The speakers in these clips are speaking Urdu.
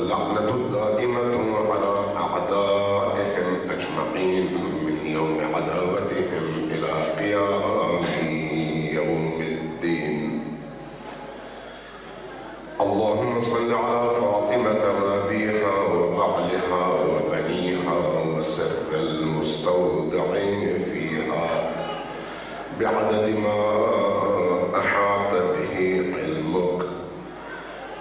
واللعنة الدائمة على أعدائهم أجمعين من يوم عداوتهم إلى قيام يوم الدين. اللهم صل على فاطمة وأبيها وبعلها وبنيها وسر المستودع فيها بعدد ما أحاط به علمك،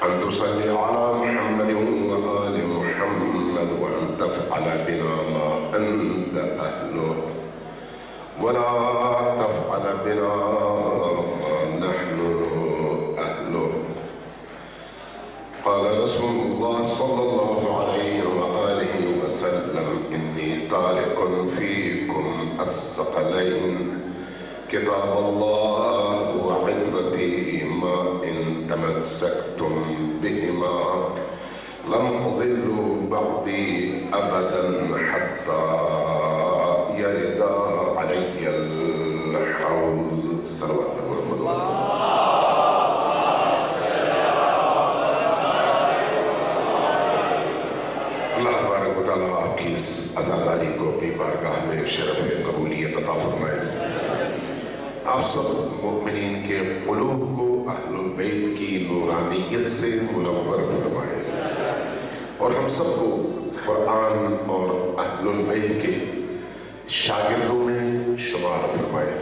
أن تصلي على محمد وآل محمد، وأن تفعل بنا ما أنت أهله، ولا تفعل بنا ما نحن أهله. قال رسول الله صلى الله عليه وآله وسلم: إني تارك فيكم الثقلين كتاب الله وعترتي ما إن تمسكتم بهما لم تضلوا بعدي أبدا حتى يرد علي الحوض. صلوات الله. اللہ تبارک و تعالیٰ آپ کی اس عزاداری کو اپنی بارگاہ میں شرف قبولیت عطا فرمائے. آپ سب مؤمنین کے قلوب کو اہل البیت کی نورانیت سے منور فرمائے، اور ہم سب کو قرآن اور اہل البیت کے شاگردوں میں شمار فرمائے.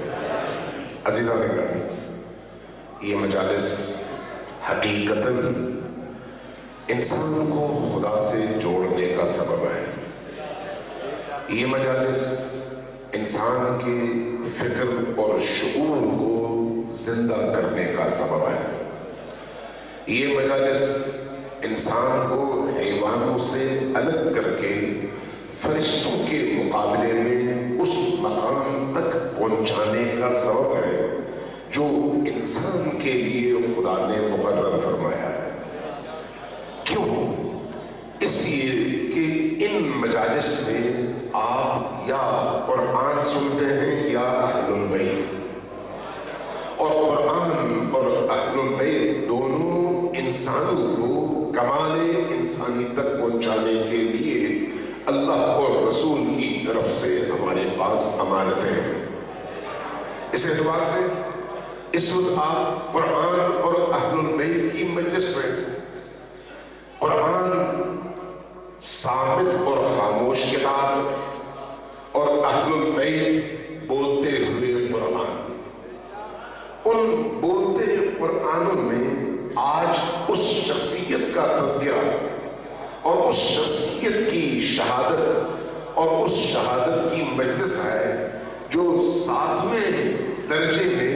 عزیزان گرامی، یہ مجالس حقیقتاً انسان کو خدا سے جوڑنے کا سبب ہے. یہ مجالس انسان کی فکر اور شعور کو زندہ کرنے کا سبب ہے. یہ مجالس انسان کو حیوانوں سے الگ کر کے فرشتوں کے مقابلے میں اس مقام تک پہنچانے کا سبب ہے جو انسان کے لیے خدا نے مقرر فرمایا ہے. کیوں؟ اس لیے کہ ان مجالس میں آپ یا قرآن سنتے ہیں یا اہل البیت، اور قرآن اور اہل البیت دونوں انسانوں کو کمال انسانی تک پہنچانے کے لیے اللہ اور رسول کی طرف سے ہمارے پاس امانتیں ہیں. اس اعتبار سے اس وقت آپ قرآن اور اہل البیت کی مجلس میں، قرآن صامت اور خاموش کتاب اور اہل البیت بولتے ہوئے قرآن، ان بولتے قرآنوں میں آج اس شخصیت کا تذکرہ اور اس شخصیت کی شہادت اور اس شہادت کی مجلس ہے جو 7ویں درجے میں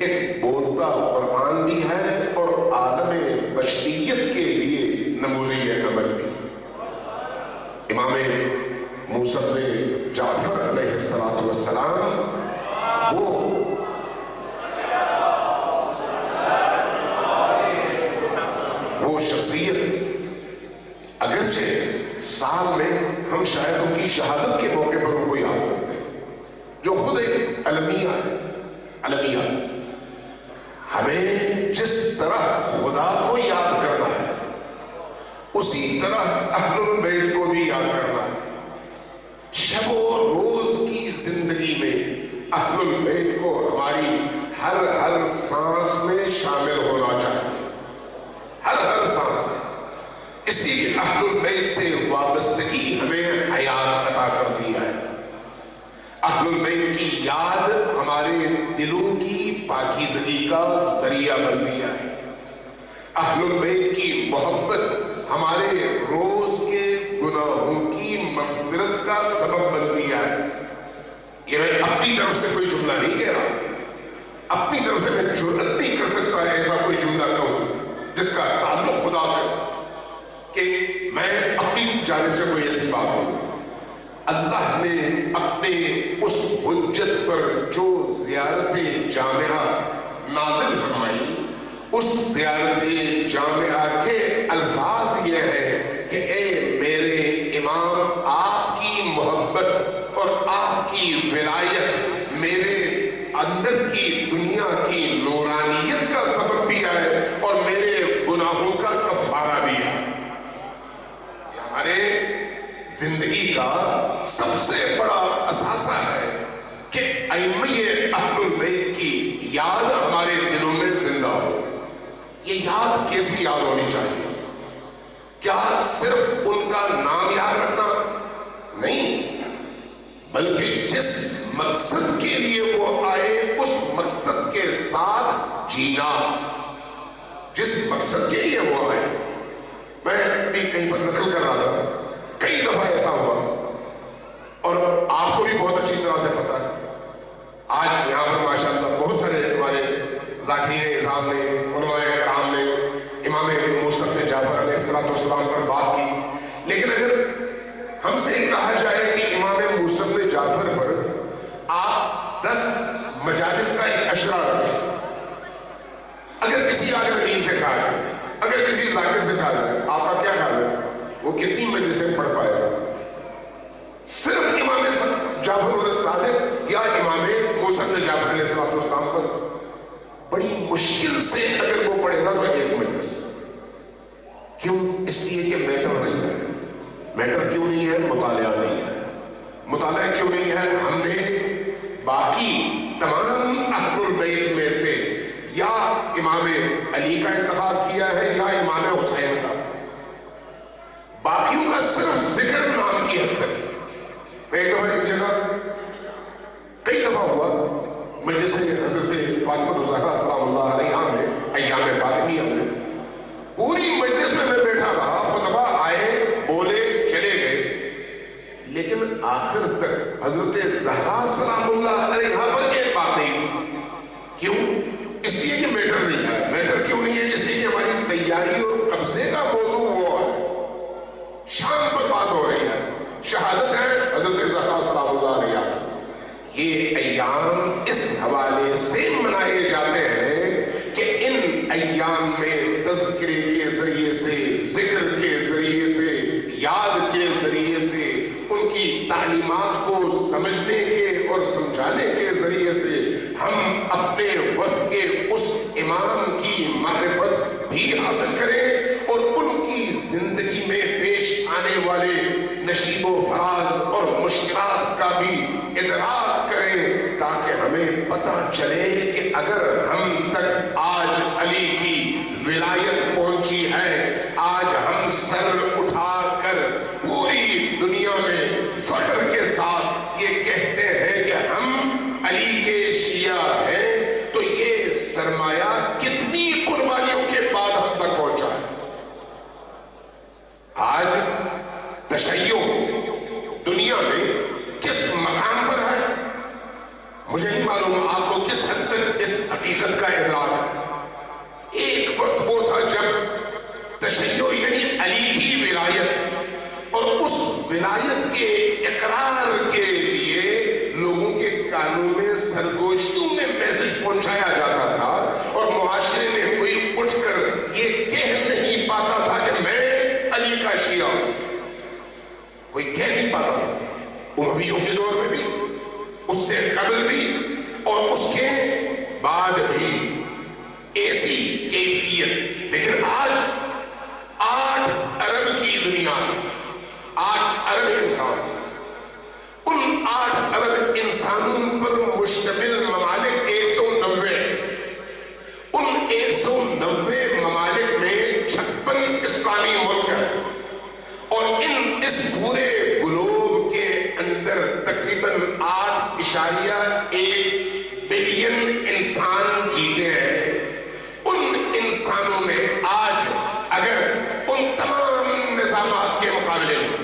ایک بولتا قرآن بھی ہے اور عالم بشریت کے لیے نمونۂ عمل بھی. امام موسیٰ جعفر علیہ السلام وہ شخصیت اگرچہ سال میں ہم شاید ان کی شہادت کے موقع پر ان کو یاد کرتے ہیں، جو خود ایک المیہ ہے. ہمیں جس طرح خدا کو یاد کرنا ہے اسی طرح اہل البیت کو بھی یاد کرنا ہے. شب و روز کی زندگی میں اہل البیت کو ہماری ہر سانس میں شامل ہونا چاہیے، ہر سانس میں. اسی اہل البیت سے وابستگی ہمیں حیات عطا کرتی ہے. اہل البیت کی یاد ہمارے دلوں کی پاکیزگی کا ذریعہ بنتی ہے. اہل البیت کی محبت ہمارے روز کے گناہوں کی مغفرت کا سبب بنتی ہے. یہ میں اپنی طرف سے کوئی جملہ نہیں کہہ رہا، اپنی طرف سے میں جرأت نہیں کر سکتا ایسا کوئی جملہ کہوں جس کا تعلق خدا سے، کہ میں اپنی جانب سے کوئی ایسی بات ہوں. اللہ نے اپنے اس حجت پر جو زیارت جامعہ نازل فرمائی، اس زیارت جامعہ کے الفاظ یہ ہے کہ اے میرے امام، آپ کی محبت اور آپ کی ولایت میرے اندر کی دنیا کی نورانیت کا سبب بھی ہے اور میرے گناہوں کا کفارہ بھی ہے. زندگی کا سب سے بڑا اثاثہ ہے کہ ائمہ اہل البیت کی یاد ہمارے دلوں میں زندہ ہو۔ یہ یاد کیسی یاد ہونی چاہیے؟ کیا صرف ان کا نام یاد رکھنا نہیں، بلکہ جس مقصد کے لیے وہ آئے اس مقصد کے ساتھ جینا، جس مقصد کے لیے وہ آئے۔ میں بھی کہیں پر نقل کر رہا تھا، کئی دفعہ ایسا ہوا اور آپ کو بھی بہت اچھی طرح سے پتا ہے۔ آج یہاں پر ماشاءاللہ بہت سارے ہمارے ذاکرین اعظام نے، علماء کرام نے امام موسیٰ بن جعفر علیہ السلام پر بات کی، لیکن اگر ہم سے کہا جائے کہ امام موسیٰ بن جعفر پر آپ 10 مجالس کا ایک اشرا رکھیں، اگر کسی عالم دین سے کہا جائے، اگر کسی ذاکر سے کہا جائے، آپ کا کیا خیال ہے وہ کتنی مجلسیں پڑھ پائے گا؟ صرف امام جعفر الصادق یا امام موسیٰ بن جعفر علیہ السلام پر بڑی مشکل سے اگر وہ پڑھے گا تو ایک مجلس۔ کیوں؟ اس لیے کہ میٹر نہیں ہے۔ میٹر کیوں نہیں ہے؟ مطالعہ نہیں ہے۔ مطالعہ کیوں نہیں ہے؟ ہم نے باقی تمام اہل البیت میں سے یا امام علی کا انتخاب کیا ہے یا امام حسین کا، باقیوں کا صرف ذکر نام کی حد تک۔ میں ایک دفعہ ایک جگہ کئی دفعہ ہوا، مجلس حضرت فاطمہ الزہرا سلام اللہ علیہا میں ایام فاطمیہ میں پوری مجلس میں بیٹھا رہا، خطبہ آئے، بولے، چلے گئے، لیکن آخر تک حضرت زہرا سلام اللہ علیہا پر ایک بات نہیں ہوئی۔ کیوں؟ اس لیے کہ میٹر نہیں ہے۔ میٹر کیوں نہیں ہے؟ اس لیے کہ ہماری تیاری اور قبضے کا موضوع وہ ہے، شان پر بات ہو رہی ہے، شہادت ہے حضرت زہرا سلام اللہ علیہا۔ یہ ایام اس حوالے سے منائے جاتے ہیں کہ ان ایام میں تذکرے کے ذریعے سے، ذکر کے ذریعے سے، یاد کے ذریعے سے، ان کی تعلیمات کو سمجھنے کے اور سمجھانے کے ذریعے سے ہم اپنے وقت کے اس امام کی معرفت بھی حاصل کریں اور ان کی زندگی میں پیش آنے والے نشیب و فراز اور مشکلات کا بھی ادراک کریں، تاکہ ہمیں پتہ چلے کہ اگر ہم تک آج علی کی ولایت پہنچی ہے، آج ہم سر اٹھا کر پوری دنیا میں فخر کے ساتھ یہ کہتے ہیں کہ ہم علی کے شیعہ ہیں، تو یہ سرمایہ کتنی قربانیوں کے بعد ہم تک پہنچا ہے۔ آج تشیع دنیا میں کس مقام پر ہے مجھے نہیں معلوم، آپ کو کس حد تک اس حقیقت کا ادراک ہے۔ ایک وقت وہ تھا جب تشیع یعنی علی کی ولایت اور اس ولایت کے اقرار کے لیے لوگوں کے کانوں میں سرگوشیوں میں میسج پہنچایا جاتا تھا، اور معاشرے میں کوئی اٹھ کر یہ کہہ نہیں پاتا تھا کہ میں علی کا شیعہ ہوں، کوئی کہہ نہیں پاتا تھا۔ امویوں کے دور میں بھی، اس سے قبل بھی اور اس کے بعد بھی ایسی کیفیت۔ لیکن آج 8 ارب کی دنیا میں 8 ارب انسان، ان 8 ارب انسانوں پر مشتمل ممالک 190، ان 190 ممالک میں 56 اسلامی ملک ہیں، اور اس پورے گلوب کے اندر تقریباً 8.1 بلین انسان جیتے ہیں۔ ان انسانوں میں آج اگر ان تمام نظامات کے مقابلے میں،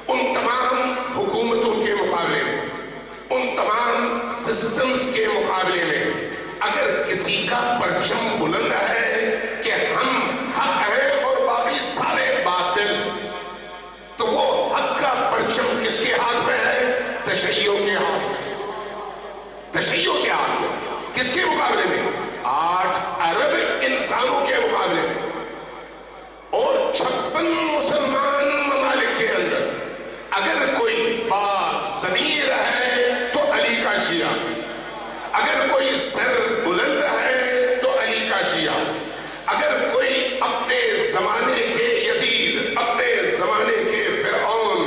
ان تمام حکومتوں کے مقابلے میں، ان تمام سسٹمز کے مقابلے میں اگر کسی کا پرچم بلند ہے کہ ہم حق ہیں اور باقی سارے باطل، تو وہ حق کا پرچم کس کے ہاتھ میں ہے؟ تشیع کے ہاتھ میں۔ تشیع کے ہاتھ میں۔ کس کے مقابلے میں؟ 8 ارب انسانوں کے مقابلے میں، اور 56 مسلمان ممالک کے اندر اگر کوئی باضمیر ہے تو علی کا شیعہ، اگر کوئی سر بلند ہے تو علی کا شیعہ، اگر کوئی اپنے زمانے کے یزید، اپنے زمانے کے فرعون،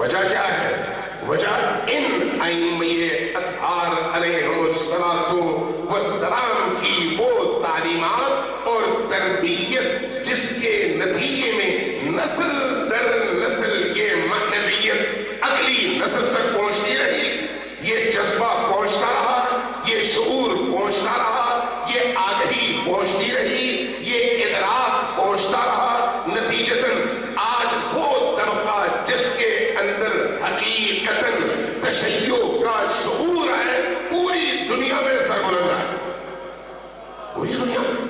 وجہ کیا ہے؟ وجہ ان ائمہ اطہار علیہم السلام کی وہ تعلیمات اور تربیت جس کے نتیجے میں نسل در نسل یہ معنویت اگلی نسل تک پہنچتی رہی، یہ جذبہ پہنچتا رہا، یہ شعور پہنچتا رہا، یہ آگہی پہنچتی رہی، یہ ادراک پہنچتا رہا، نتیجتاً آج وہ طبقہ جس کے اندر حقیقتاً تشیع کا شعور ہے پوری دنیا میں سربلند ہے، پوری دنیا میں۔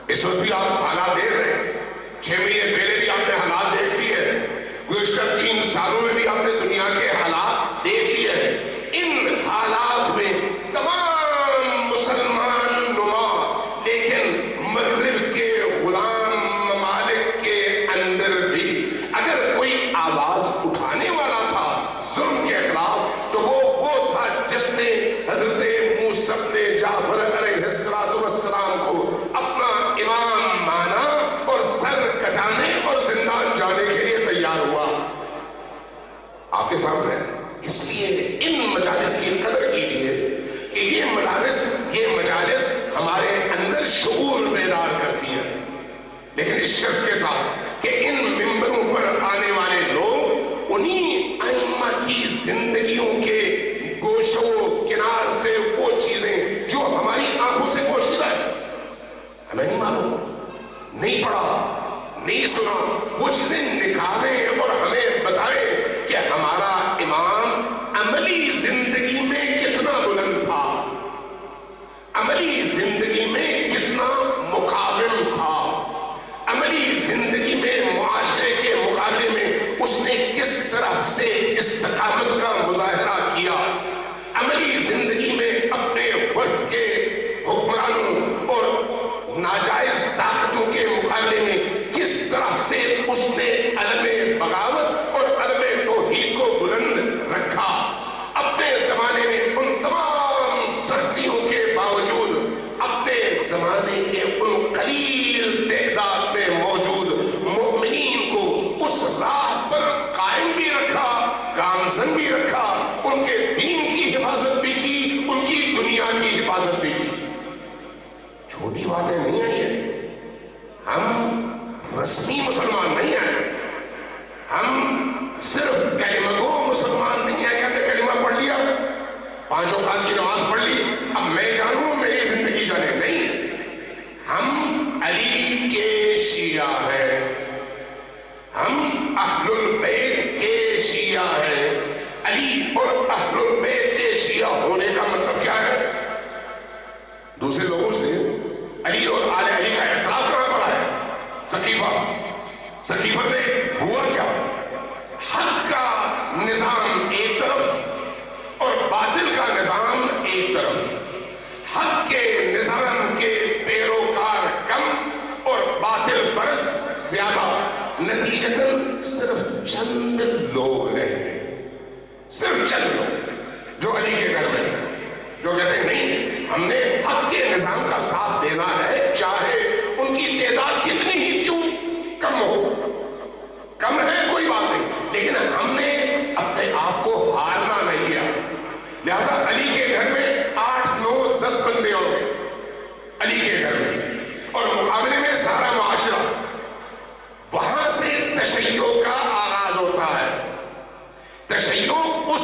اس وقت بھی آپ حالات دیکھ رہے ہیں، 6 مہینے پہلے بھی آپ نے حالات دیکھ لیے، گزشتہ 3 سالوں میں بھی آپ نے دنیا کے حالات دیکھ لیے ہیں۔ ان حالات میں تمام مسلمان نما لیکن مغرب کے غلام ممالک کے اندر بھی اگر کوئی آواز اٹھانے والا تھا ظلم کے خلاف تو وہ تھا جس نے حضرت موسیٰ بن جعفر علیہ السلام کو اپنا امام مانا اور سر کٹانے اور زندان جانے کے لیے تیار ہوا۔ آپ کے سامنے اس لیے ان مجالس کی قدر کیجئے کہ یہ مجالس ہمارے اندر شعور بیدار کرتی ہیں، لیکن اس شرط کے ساتھ کہ ان ممبروں پر آنے والے لوگ انہی ائمہ کی زندگیوں کے گوشوں کنار سے وہ چیزیں جو ہماری آنکھوں سے پوشیدہ ہے، ہمیں نہیں معلوم، نہیں پڑھا، نہیں سنا، وہ چیزیں نکالیں اور ہمیں بتائیں کہ ہمارا امام عملی زندگی میں کتنا بلند تھا، عملی زندگی میں کتنا مقاوم تھا، عملی زندگی میں معاشرے کے مقابلے میں اس نے کس طرح سے استقامت کا مظاہرہ کیا، عملی زندگی میں اپنے وقت کے حکمرانوں اور ناجائز طاقتوں کے مقابلے میں کس طرح سے اس نے علم بغاوت اور علم توحید کو بلند رکھا، اپنے زمانے میں ان تمام سختیوں کے باوجود اپنے زمانے کے ان قلیل تعداد میں موجود مؤمنین کو اس راہ پر قائم بھی رکھا، گامزن بھی رکھا، ان کے دین کی حفاظت بھی کی، ان کی دنیا کی حفاظت بھی کی۔ چھوٹی باتیں نہیں ہیں یہ، ہم رسمی مسلمان نہیں ہیں، ہم صرف کلمہ گو مسلمان نہیں ہیں کہ ہم نے کلمہ پڑھ لیا، 5 اوقات کی نماز پڑھ لی، اب میں جانوں میری زندگی جانے، نہیں، ہم علی کے شیعہ ہیں، ہم اہل البیت کے شیعہ ہیں۔ علی اور اہل البیت کے شیعہ ہونے کا مطلب کیا ہے؟ دوسرے لوگوں سے علی اور آل علی کا اختلاف کہاں پڑا ہے؟ سقیفہ میں ہوا کیا؟ حق کا نظام ایک طرف اور باطل کا نظام ایک طرف، حق کے نظام کے پیروکار کم اور باطل پرست زیادہ، نتیجتاً صرف چند لوگ رہے، صرف چند لوگ جو علی کے گھر میں جو کہتے ہیں نہیں ہم نے حق کے نظام کا ساتھ دینا ہے، چاہے ان کی تعداد کتنی ہی کیوں کم ہو، کم ہے کوئی بات نہیں، لیکن ہم نے اپنے آپ کو ہارنا نہیں ہے۔ لہذا علی کے گھر میں 8 9 10 بندے ہوں گے علی کے گھر میں، اور مقابلے میں سارا معاشرہ، وہاں سے تشیع کا آغاز ہوتا ہے۔ تشیع اس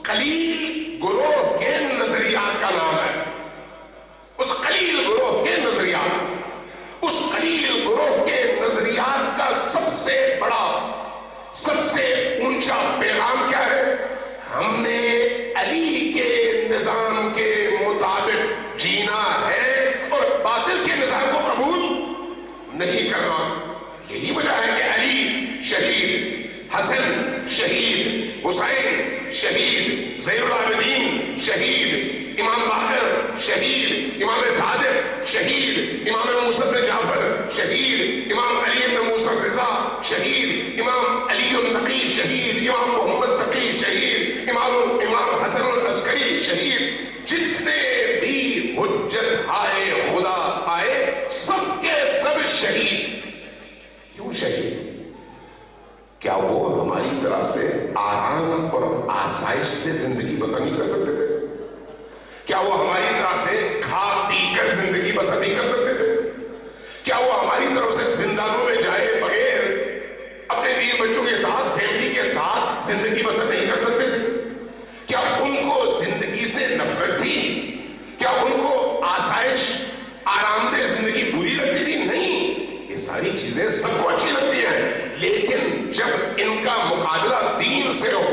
قلیل گروہ کے نظریات کا نام ہے، اس قلیل گروہ کے نظریات، اس قلیل گروہ کے نظریات کا سب سے بڑا، سب سے اونچا پیغام کیا ہے؟ ہم نے علی کے نظام کے مطابق جینا ہے اور باطل کے نظام کو قبول نہیں کرنا۔ یہی وجہ ہے کہ علی شہید، حسن شہید، حسین شہید، زین العابدین شہید، امام باقر شہید، امام صادق شہید، امام موسیٰ بن جعفر شہید، امام علی بن موسیٰ رضا شہید، امام علی النقی شہید، امام محمد تقی شہید، امام حسن العسکری شہید، جتنے بھی حجت آئے خدا آئے سب کے سب شہید۔ کیوں شہید؟ کیا وہ ہماری طرح سے آرام اور آسائش سے زندگی بسر نہیں کر سکتے تھے؟ کیا وہ ہماری طرح سے کھا پی کر زندگی بسر نہیں کر سکتے تھے؟ کیا وہ ہماری طرف سے زندانوں میں جائے بغیر اپنے بیوی بچوں کے ساتھ، فیملی کے ساتھ زندگی بسر نہیں کر سکتے تھے؟ کیا ان کو زندگی سے نفرت تھی؟ کیا ان کو آسائش، آرام دہ زندگی بری لگتی تھی؟ نہیں، یہ ساری چیزیں سب کو اچھی لگتی ہیں، لیکن جب ان کا مقابلہ دین سے ہو،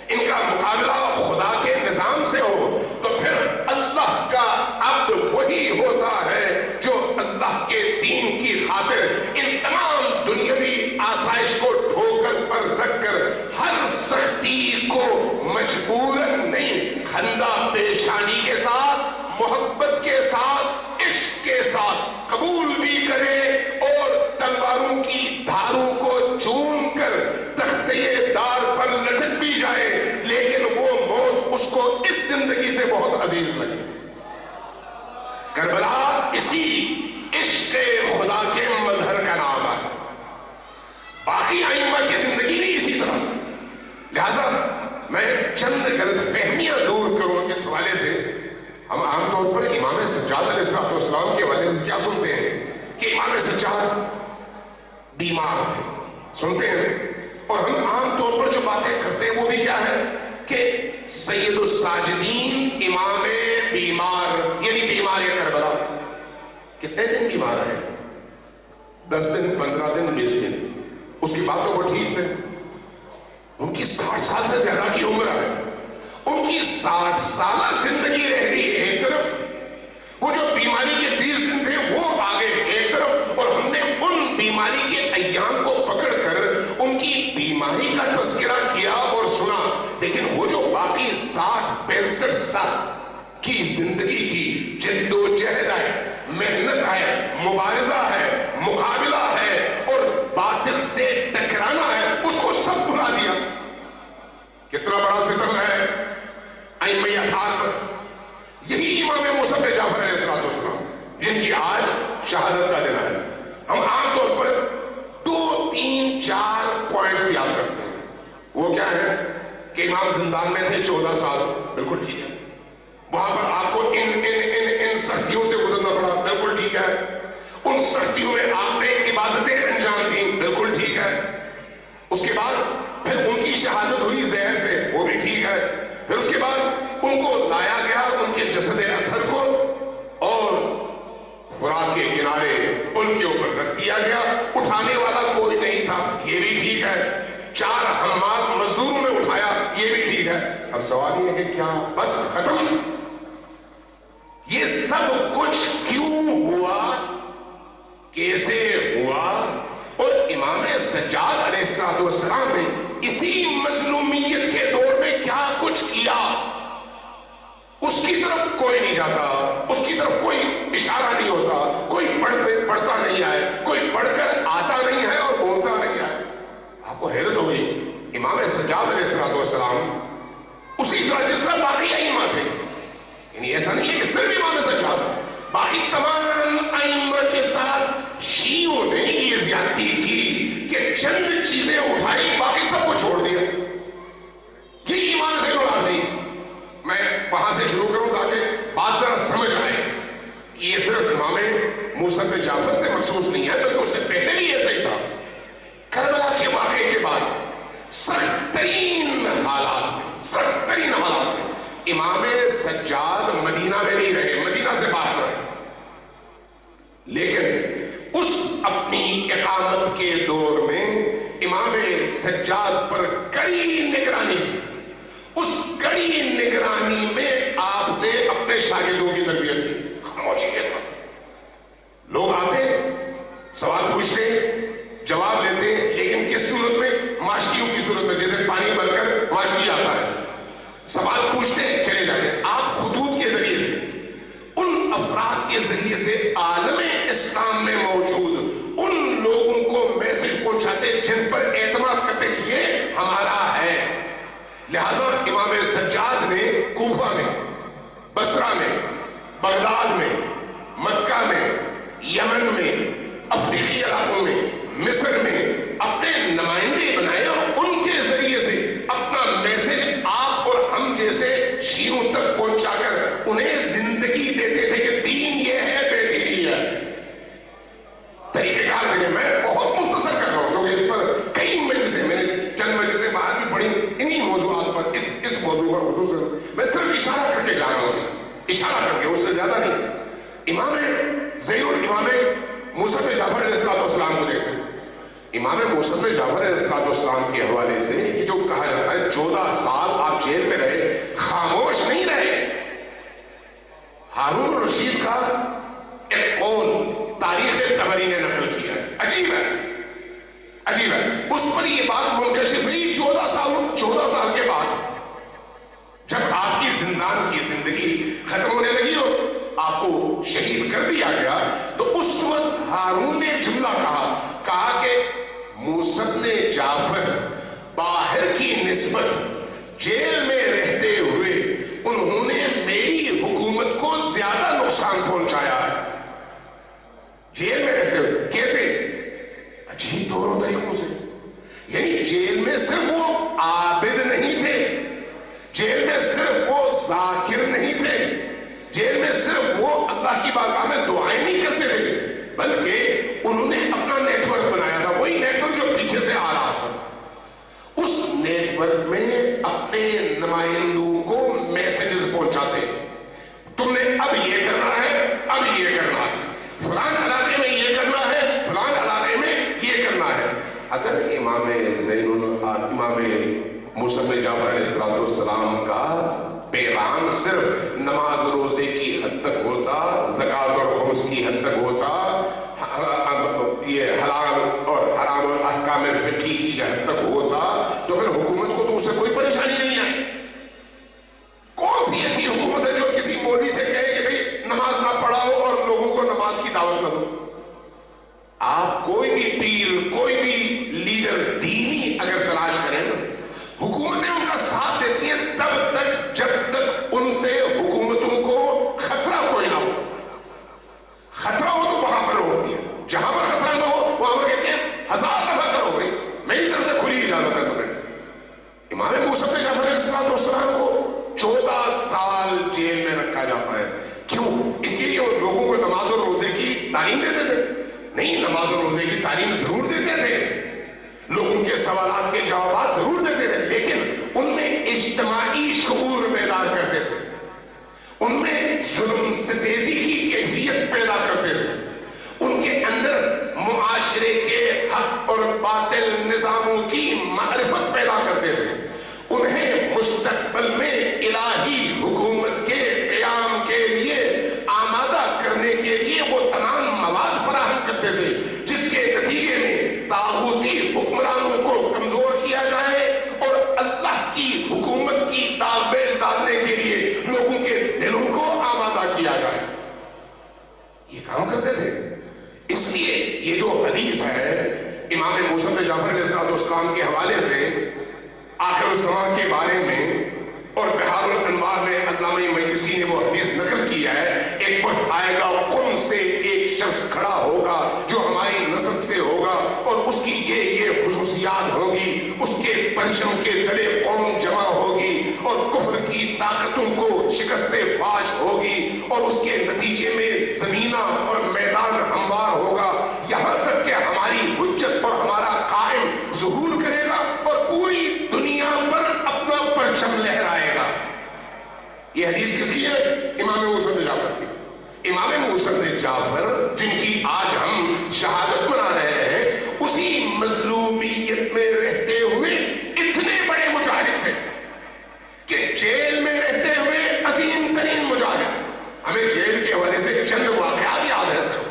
ان کا مقابلہ خدا کے نظام سے ہو، تو پھر اللہ کا عبد وہی ہوتا ہے جو اللہ کے دین کی خاطر ان تمام دنیاوی آسائش کو ٹھوکر پر رکھ کر ہر سختی کو مجبوراً نہیں، خندہ پیشانی کے ساتھ، محبت کے ساتھ، عشق کے ساتھ قبول بھی کرے اور تلواروں کی دھاروں کو چوم کر تختے دار پر لٹک بھی جائے، لیکن وہ موت اس کو اس زندگی سے بہت عزیز لگے۔ کربلا اسی عشق خدا کے مظہر کا نام ہے۔ باقی ائمہ کی زندگی نہیں اسی طرح سے۔ لہذا میں چند غلط فہمیاں دور کروں اس حوالے سے۔ ہم عام طور پر امام سجاد علیہ السلام کے حوالے سے کیا سنتے ہیں کہ امام سجاد بیمار تھے، سنتے ہیں، اور ہم عام طور پر جو باتیں کرتے ہیں وہ بھی کیا ہے کہ سید الساجدین امام بیمار، یعنی بیمار کربلا۔ کتنے دن بیمار ہے؟ 10 دن، 15 دن، 20 دن، اس کی بات تو وہ ٹھیک تھے۔ ان کی 60 سال سے زیادہ کی عمر ہے، ان کی 60 سالہ زندگی رہ گئی ایک طرف، وہ جو بیماری کے 20 دن تھے وہ آگے ایک طرف، اور ہم نے ان بیماری کے ایام کو پکڑ کر ان کی بیماری کا تذکرہ کیا اور سنا، لیکن وہ جو باقی 60-65 سال کی زندگی کی جد و جہد ہے، محنت ہے، مبارزہ ہے، مقابلہ ہے اور باطل سے ٹکرانا ہے، اس کو سب بھلا دیا۔ کتنا بڑا ستم ہے ائمہ اطہار پر۔ یہی امام موسیٰ بن جعفر علیہ السلام جن کی آج شہادت کا دن ہے، ہم عام طور پر 2 3 4 پوائنٹس یاد کرتے ہیں۔ وہ کیا ہے کہ امام زندان میں تھے 14 سال، بالکل ٹھیک ہے، وہاں پر آپ کو ان سختیوں سے گزرنا پڑا، بالکل ٹھیک ہے، ان سختیوں میں آپ نے عبادتیں انجام دیں، بالکل ٹھیک ہے، اس کے بعد پھر ان کی شہادت ہوئی زہر سے، وہ بھی ٹھیک ہے، پھر اس کے بعد ان کو لایا گیا ان کے جسد اطہر کو اور فرات کے کنارے پل کے اوپر رکھ دیا گیا، اٹھانے والا کوئی نہیں تھا، یہ بھی ٹھیک ہے، 4 حمال مزدوروں نے اٹھایا، یہ بھی ٹھیک ہے۔ اب سوال یہ ہے کہ کیا بس ختم؟ یہ سب کچھ کیوں ہوا، کیسے ہوا؟ اور امام سجاد علیہ السلام نے اسی مظلومیت کے دور میں کیا کچھ کیا، اس کی طرف کوئی نہیں جاتا، اس کی طرف کوئی اشارہ نہیں ہوتا، کوئی پڑھتا نہیں ہے، کوئی پڑھ کر آتا نہیں ہے اور بولتا نہیں ہے۔ آپ کو حیرت ہوگی، امام سجاد علیہ السلام اسی طرح جس طرح باقی ائمہ تھے، یعنی ایسا نہیں ہے کہ صرف امام سجاد، باقی تمام ائمہ کے ساتھ شیعوں نے یہ زیادتی کی کہ چند چیزیں اٹھائی، باقی سب کو چھوڑ دیا، یہ ایمان سے اڑا دی۔ میں وہاں سے شروع کروں تاکہ بات ذرا سمجھ آئے۔ یہ صرف امام موسیٰ بن جعفر سے مخصوص نہیں ہے، بلکہ اس سے پہلے بھی ایسا ہی تھا۔ کربلا کے واقعے کے بعد سخت ترین حالات میں امام سجاد مدینہ میں نہیں رہے، مدینہ سے باہر رہے، لیکن اس اپنی اقامت کے دور میں امام سجاد پر کڑی نگرانی تھی۔ اس کڑی نگرانی میں آپ نے اپنے شاگردوں کی تربیت کی، خاموشی کے ساتھ۔ لوگ آتے، سوال پوچھتے، جواب لیتے، لیکن کس صورت میں؟ ماشکیوں کی صورت میں، جیسے پانی بھر کر ماشکی آتا ہے، سوال پوچھتے چلے جاتے۔ آپ خطوط کے ذریعے سے، ان افراد کے ذریعے سے عالم اسلام میں موجود ان لوگوں کو میسج پہنچاتے جن پر اعتماد کرتے یہ ہمارا ہے۔ لہذا امام سجاد نے کوفہ میں، بصرہ میں، بغداد میں، مکہ میں، یمن میں، افریقی علاقوں میں، مصر میں اپنے نمائندے پہ جا رہا ہوں، اشارہ کر کے، اس سے زیادہ نہیں۔ امام زین الامام موسیٰ بن جعفر علیہ السلام کو دیکھیں، امام موسیٰ بن جعفر علیہ السلام کے حوالے سے یہ جو کہا جاتا ہے 14 سال آپ جیل میں رہے، خاموش نہیں رہے۔ ہارون الرشید کا ایک قول تاریخ طبری نے نقل کیا ہے، عجیب ہے، عجیب ہے، اس پر یہ بات منکشف ہوئی 14 سال کے بعد، جب آپ کی زندان کی زندگی ختم ہونے لگی اور آپ کو شہید کر دیا گیا، تو اس وقت ہارون نے جملہ کہا کہ موسیٰ بن جعفر باہر کی نسبت جیل میں رہتے ہوئے انہوں نے میری حکومت کو زیادہ نقصان پہنچایا ہے۔ جیل میں رہتے ہوئے کیسے؟ عجیب طور و طریقوں سے، یعنی جیل میں صرف وہ عابد نہیں تھے، جیل میں صرف وہ ذاکر نہیں تھے، جیل میں صرف وہ اللہ کی بارگاہ میں دعائیں نہیں کرتے تھے، بلکہ انہوں نے اپنا نیٹ ورک بنایا تھا، وہی نیٹ ورک جو پیچھے سے آ رہا تھا۔ اس نیٹ ورک میں اپنے نمائندوں کو میسیجز پہنچاتے، تم نے اب یہ کرنا ہے، اب یہ کرنا ہے، فلان علاقے میں یہ کرنا ہے، فلان علاقے میں یہ کرنا ہے۔ اگر امام موسیٰ بن جعفر علیہ السلام کا پیغام صرف نماز روزے کی حد تک ہوتا، زکوٰۃ اور خمس کی حد تک ہوتا، یہ حلال اور حرام اور احکام فقہی کی حد تک ہوتا، تو پھر حکومت کو تو اسے کوئی پریشانی نہیں ہے۔ کون سی ایسی حکومت ہے جو کسی مولوی سے کہے کہ بھئی نماز نہ پڑھاؤ اور لوگوں کو نماز کی دعوت نہ دو؟ آپ کوئی بھی پیر، کوئی بھی لیڈر دینی اگر تلاش کریں نا، حکومتیں ان کا ساتھ دیتی ہیں تب تک جب تک ان سے حکومتوں کو خطرہ کوئی نہ ہو۔ خطرہ ہو تو وہاں پر ہوتی ہے، جہاں پر خطرہ نہ ہو وہاں پر کہتے ہیں 1000 دفعہ کرو بھائی، میری طرف سے کھلی اجازت ہے تمہیں۔ امام موسیٰ بن جعفر علیہ السلام کو 14 سال جیل میں رکھا جاتا ہے، کیوں؟ اس لیے وہ لوگوں کو نماز اور روزے کی تعلیم دیتے تھے؟ نہیں، نماز اور روزے کی تعلیم ضرور دیتے تھے، لوگوں کے سوالات کے جوابات ضرور دیتے تھے، لیکن ان میں اجتماعی شعور بیدار کرتے تھے، ان میں ظلم ستیزی کی کیفیت پیدا کرتے تھے، ان کے اندر معاشرے کے حق اور باطل نظاموں کی معرفت پیدا کرتے تھے، انہیں مستقبل میں الہی حکومت کے قیام کے لیے آمادہ کرنے کے لیے وہ تمام مواد فراہم کرتے تھے جس کے نتیجے میں طاغوتی حکمرانوں کو کمزور کیا جائے اور اللہ کی حکومت کی تابع ڈالنے کے لیے لوگوں کے دلوں کو آمادہ کیا جائے۔ یہ کام کرتے تھے۔ اس لیے یہ جو حدیث ہے امام موسیٰ بن جعفر علیہ السلام کے حوالے سے آخر الزمان کے بارے میں، اور بحار الانوار میں علامہ مجلسی نے وہ حدیث نقل کیا ہے، ایک وقت آئے گا قوم سے ایک شخص کھڑا ہوگا جو ہماری نسل سے ہوگا اور اس کی یہ خصوصیات ہوگی، اس کے پرچم کے تلے قوم جمع ہوگی اور کفر کی طاقتوں کو شکست فاش ہوگی اور اس کے نتیجے میں زمینہ اور میدان ہموار ہوگا، یہاں تک کہ ہماری حجت اور ہمارا قائم ظہور کرے گا اور پوری دنیا پر اپنا پرچم لہرائے گا۔ یہ حدیث کس کی ہے؟ امام موسیٰ بن جعفر کی۔ امام موسیٰ بن جعفر جن کی آج ہم شہادت منا رہے ہیں، اسی مظلومیت میں رہتے ہوئے اتنے بڑے مجاہد تھے کہ جیل میں رہتے ہوئے عظیم ترین مجاہد۔ ہمیں جیل کے حوالے سے چند واقعات یاد ہے سر،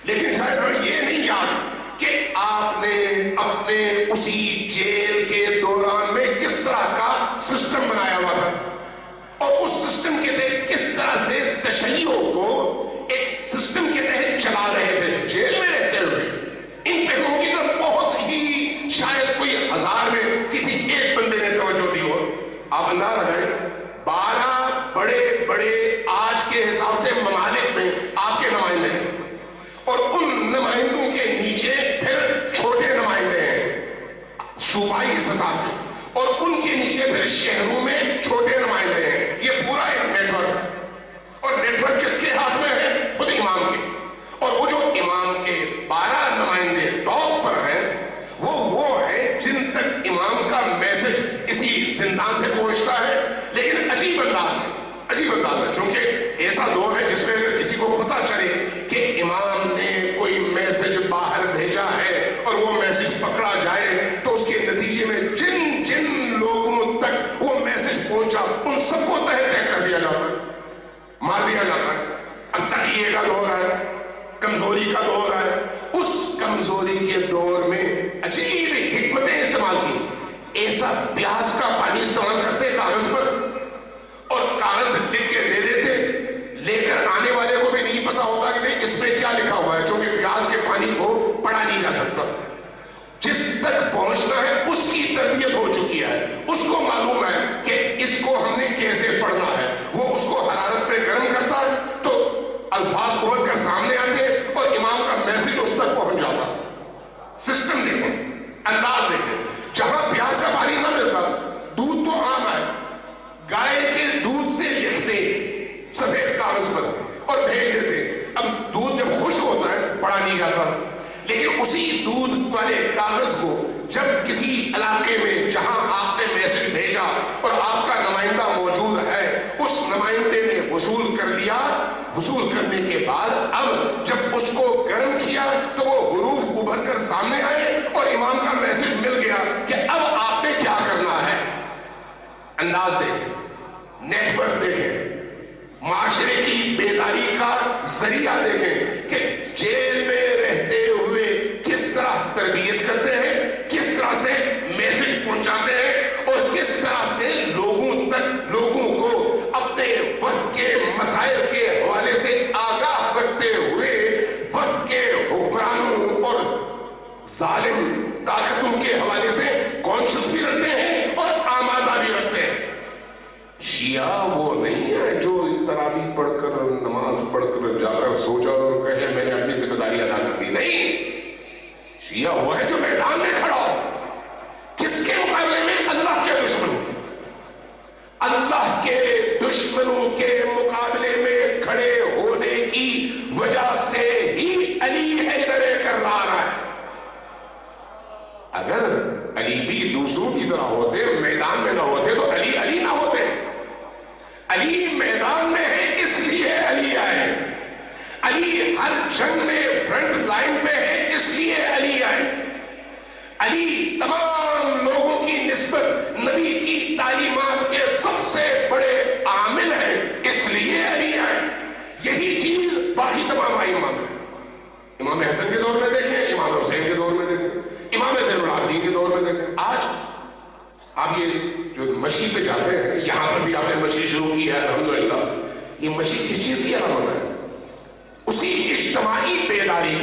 لیکن شاید ہمیں یہ نہیں یاد کہ آپ نے اپنے اسی جیل کے دوران میں کس طرح کا سسٹم بنایا ہوا تھا اور اس سسٹم کے تحت کس طرح سے تشیع کو ایک سسٹم کے تحت چلا رہے تھے جیل میں رہتے ہوئے۔ ان پہلوؤں کی طرف بہت ہی شاید کوئی 1000 میں کسی ایک بندے نے توجہ دی ہو۔ آپ اندازہ لگائیں 12 بڑے بڑے آج کے حساب سے ممالک میں آپ کے نمائندے ہیں اور ان نمائندوں کے نیچے پھر چھوٹے نمائندے ہیں صوبائی سطح پہ اور ان کے نیچے پھر شہروں میں چھوٹے نمائندے ہیں۔ یہ پورا ایک نیٹ ورک ہے اور نیٹ ورک کس کے ہاتھ میں ہے؟ خود امام کے۔ اور وہ جو امام کے 12 نمائندے ٹاپ پر ہیں وہ ہیں جن تک امام کا میسج اسی زندان سے پہنچتا ہے، لیکن عجیب انداز میں، عجیب صاحب پیاز کا پانی استعمال کرتے کاغذ پر اور کاغذ لکھ کے دے دیتے, لے کر آنے والے کو بھی نہیں پتا ہوتا کہ بھئی اس پہ کیا لکھا ہوا ہے, چونکہ پیاز کے پانی کو پڑھا نہیں جا سکتا. جس تک پہنچنا ہے اس کی تربیت ہو چکی ہے, اس کو معلوم ہے کہ اس کو ہم نے کیسے پڑھنا ہے. وہ اس کو حرارت پہ گرم کرتا ہے تو الفاظ ابھر کر سامنے آتے اور امام کا میسج اس تک پہنچ جاتا. سسٹم دیکھو, انداز دیکھو. جہاں پیاز کا پانی نہ ملتا, دودھ تو عام ہے, گائے کے دودھ سے لکھتے سفید کاغذ پر اور بھیج دیتے. اب دودھ جب خشک ہوتا ہے پڑھا نہیں جاتا, لیکن اسی دودھ والے کاغذ کو جب کسی علاقے میں جہاں آپ نے میسج بھیجا اور آپ کا نمائندہ موجود ہے, اس نمائندے نے وصول کر لیا. وصول کرنے کے بعد اب جب اس کو گرم کیا تو وہ حروف ابھر کر سامنے آئے اور امام کا میسج مل گیا کہ اب آپ نے کیا کرنا ہے. انداز دیکھیں, نیٹ ورک دیکھیں, معاشرے کی بیداری کا ذریعہ دیکھیں کہ جیل میں رہتے ہوئے کس طرح تربیت کرتے ہیں, کس طرح سے میسج پہنچاتے ہیں اور کس طرح سے لوگوں کو اپنے وقت کے مسائل کے حوالے سے آگاہ رکھتے ہوئے وقت کے حکمرانوں اور ظالم طاقتوں کے حوالے سے کانشس بھی رکھتے ہیں اور آمادہ بھی رکھتے ہیں. شیعہ وہ نہیں ہے جو تراویح پڑھ کر نماز پڑھ کر جا کر سو جاؤ اور کہے میں نے اپنی ذمہ داری ادا کر دی. نہیں, شیعہ وہ ہے جو میدان میں کھڑا ہو. کس کے مقابلے میں؟ اللہ کے دشمنوں. اللہ کے دشمنوں کے مقابلے میں کھڑے ہونے کی وجہ سے ہی علی حیدر کرار ہے. اگر علی بھی دوسروں کی طرح ہوتے, میدان میں نہ ہوتے تو علی علی نہ ہوتے. علی میدان میں ہے اس لیے علی آئے. علی ہر جنگ میں فرنٹ لائن پہ ہے اس لیے علی آئے. علی تمام لوگوں کی نسبت نبی کی تعلیمات کے سب سے بڑے عامل ہیں اس لیے علی آئے. یہی چیز باقی تمام ائمہ میں. امام حسن کے دور میں دیکھیں, امام حسین کے دور میں دیکھیں, امام زین العابدین کے دور میں دیکھیں. آج آپ یہ جو مشی پہ جاتے ہیں, یہاں پر بھی آپ نے مشی شروع کی ہے الحمدللہ. یہ مشی کس چیز کی علامت ہے؟ اسی اجتماعی بیداری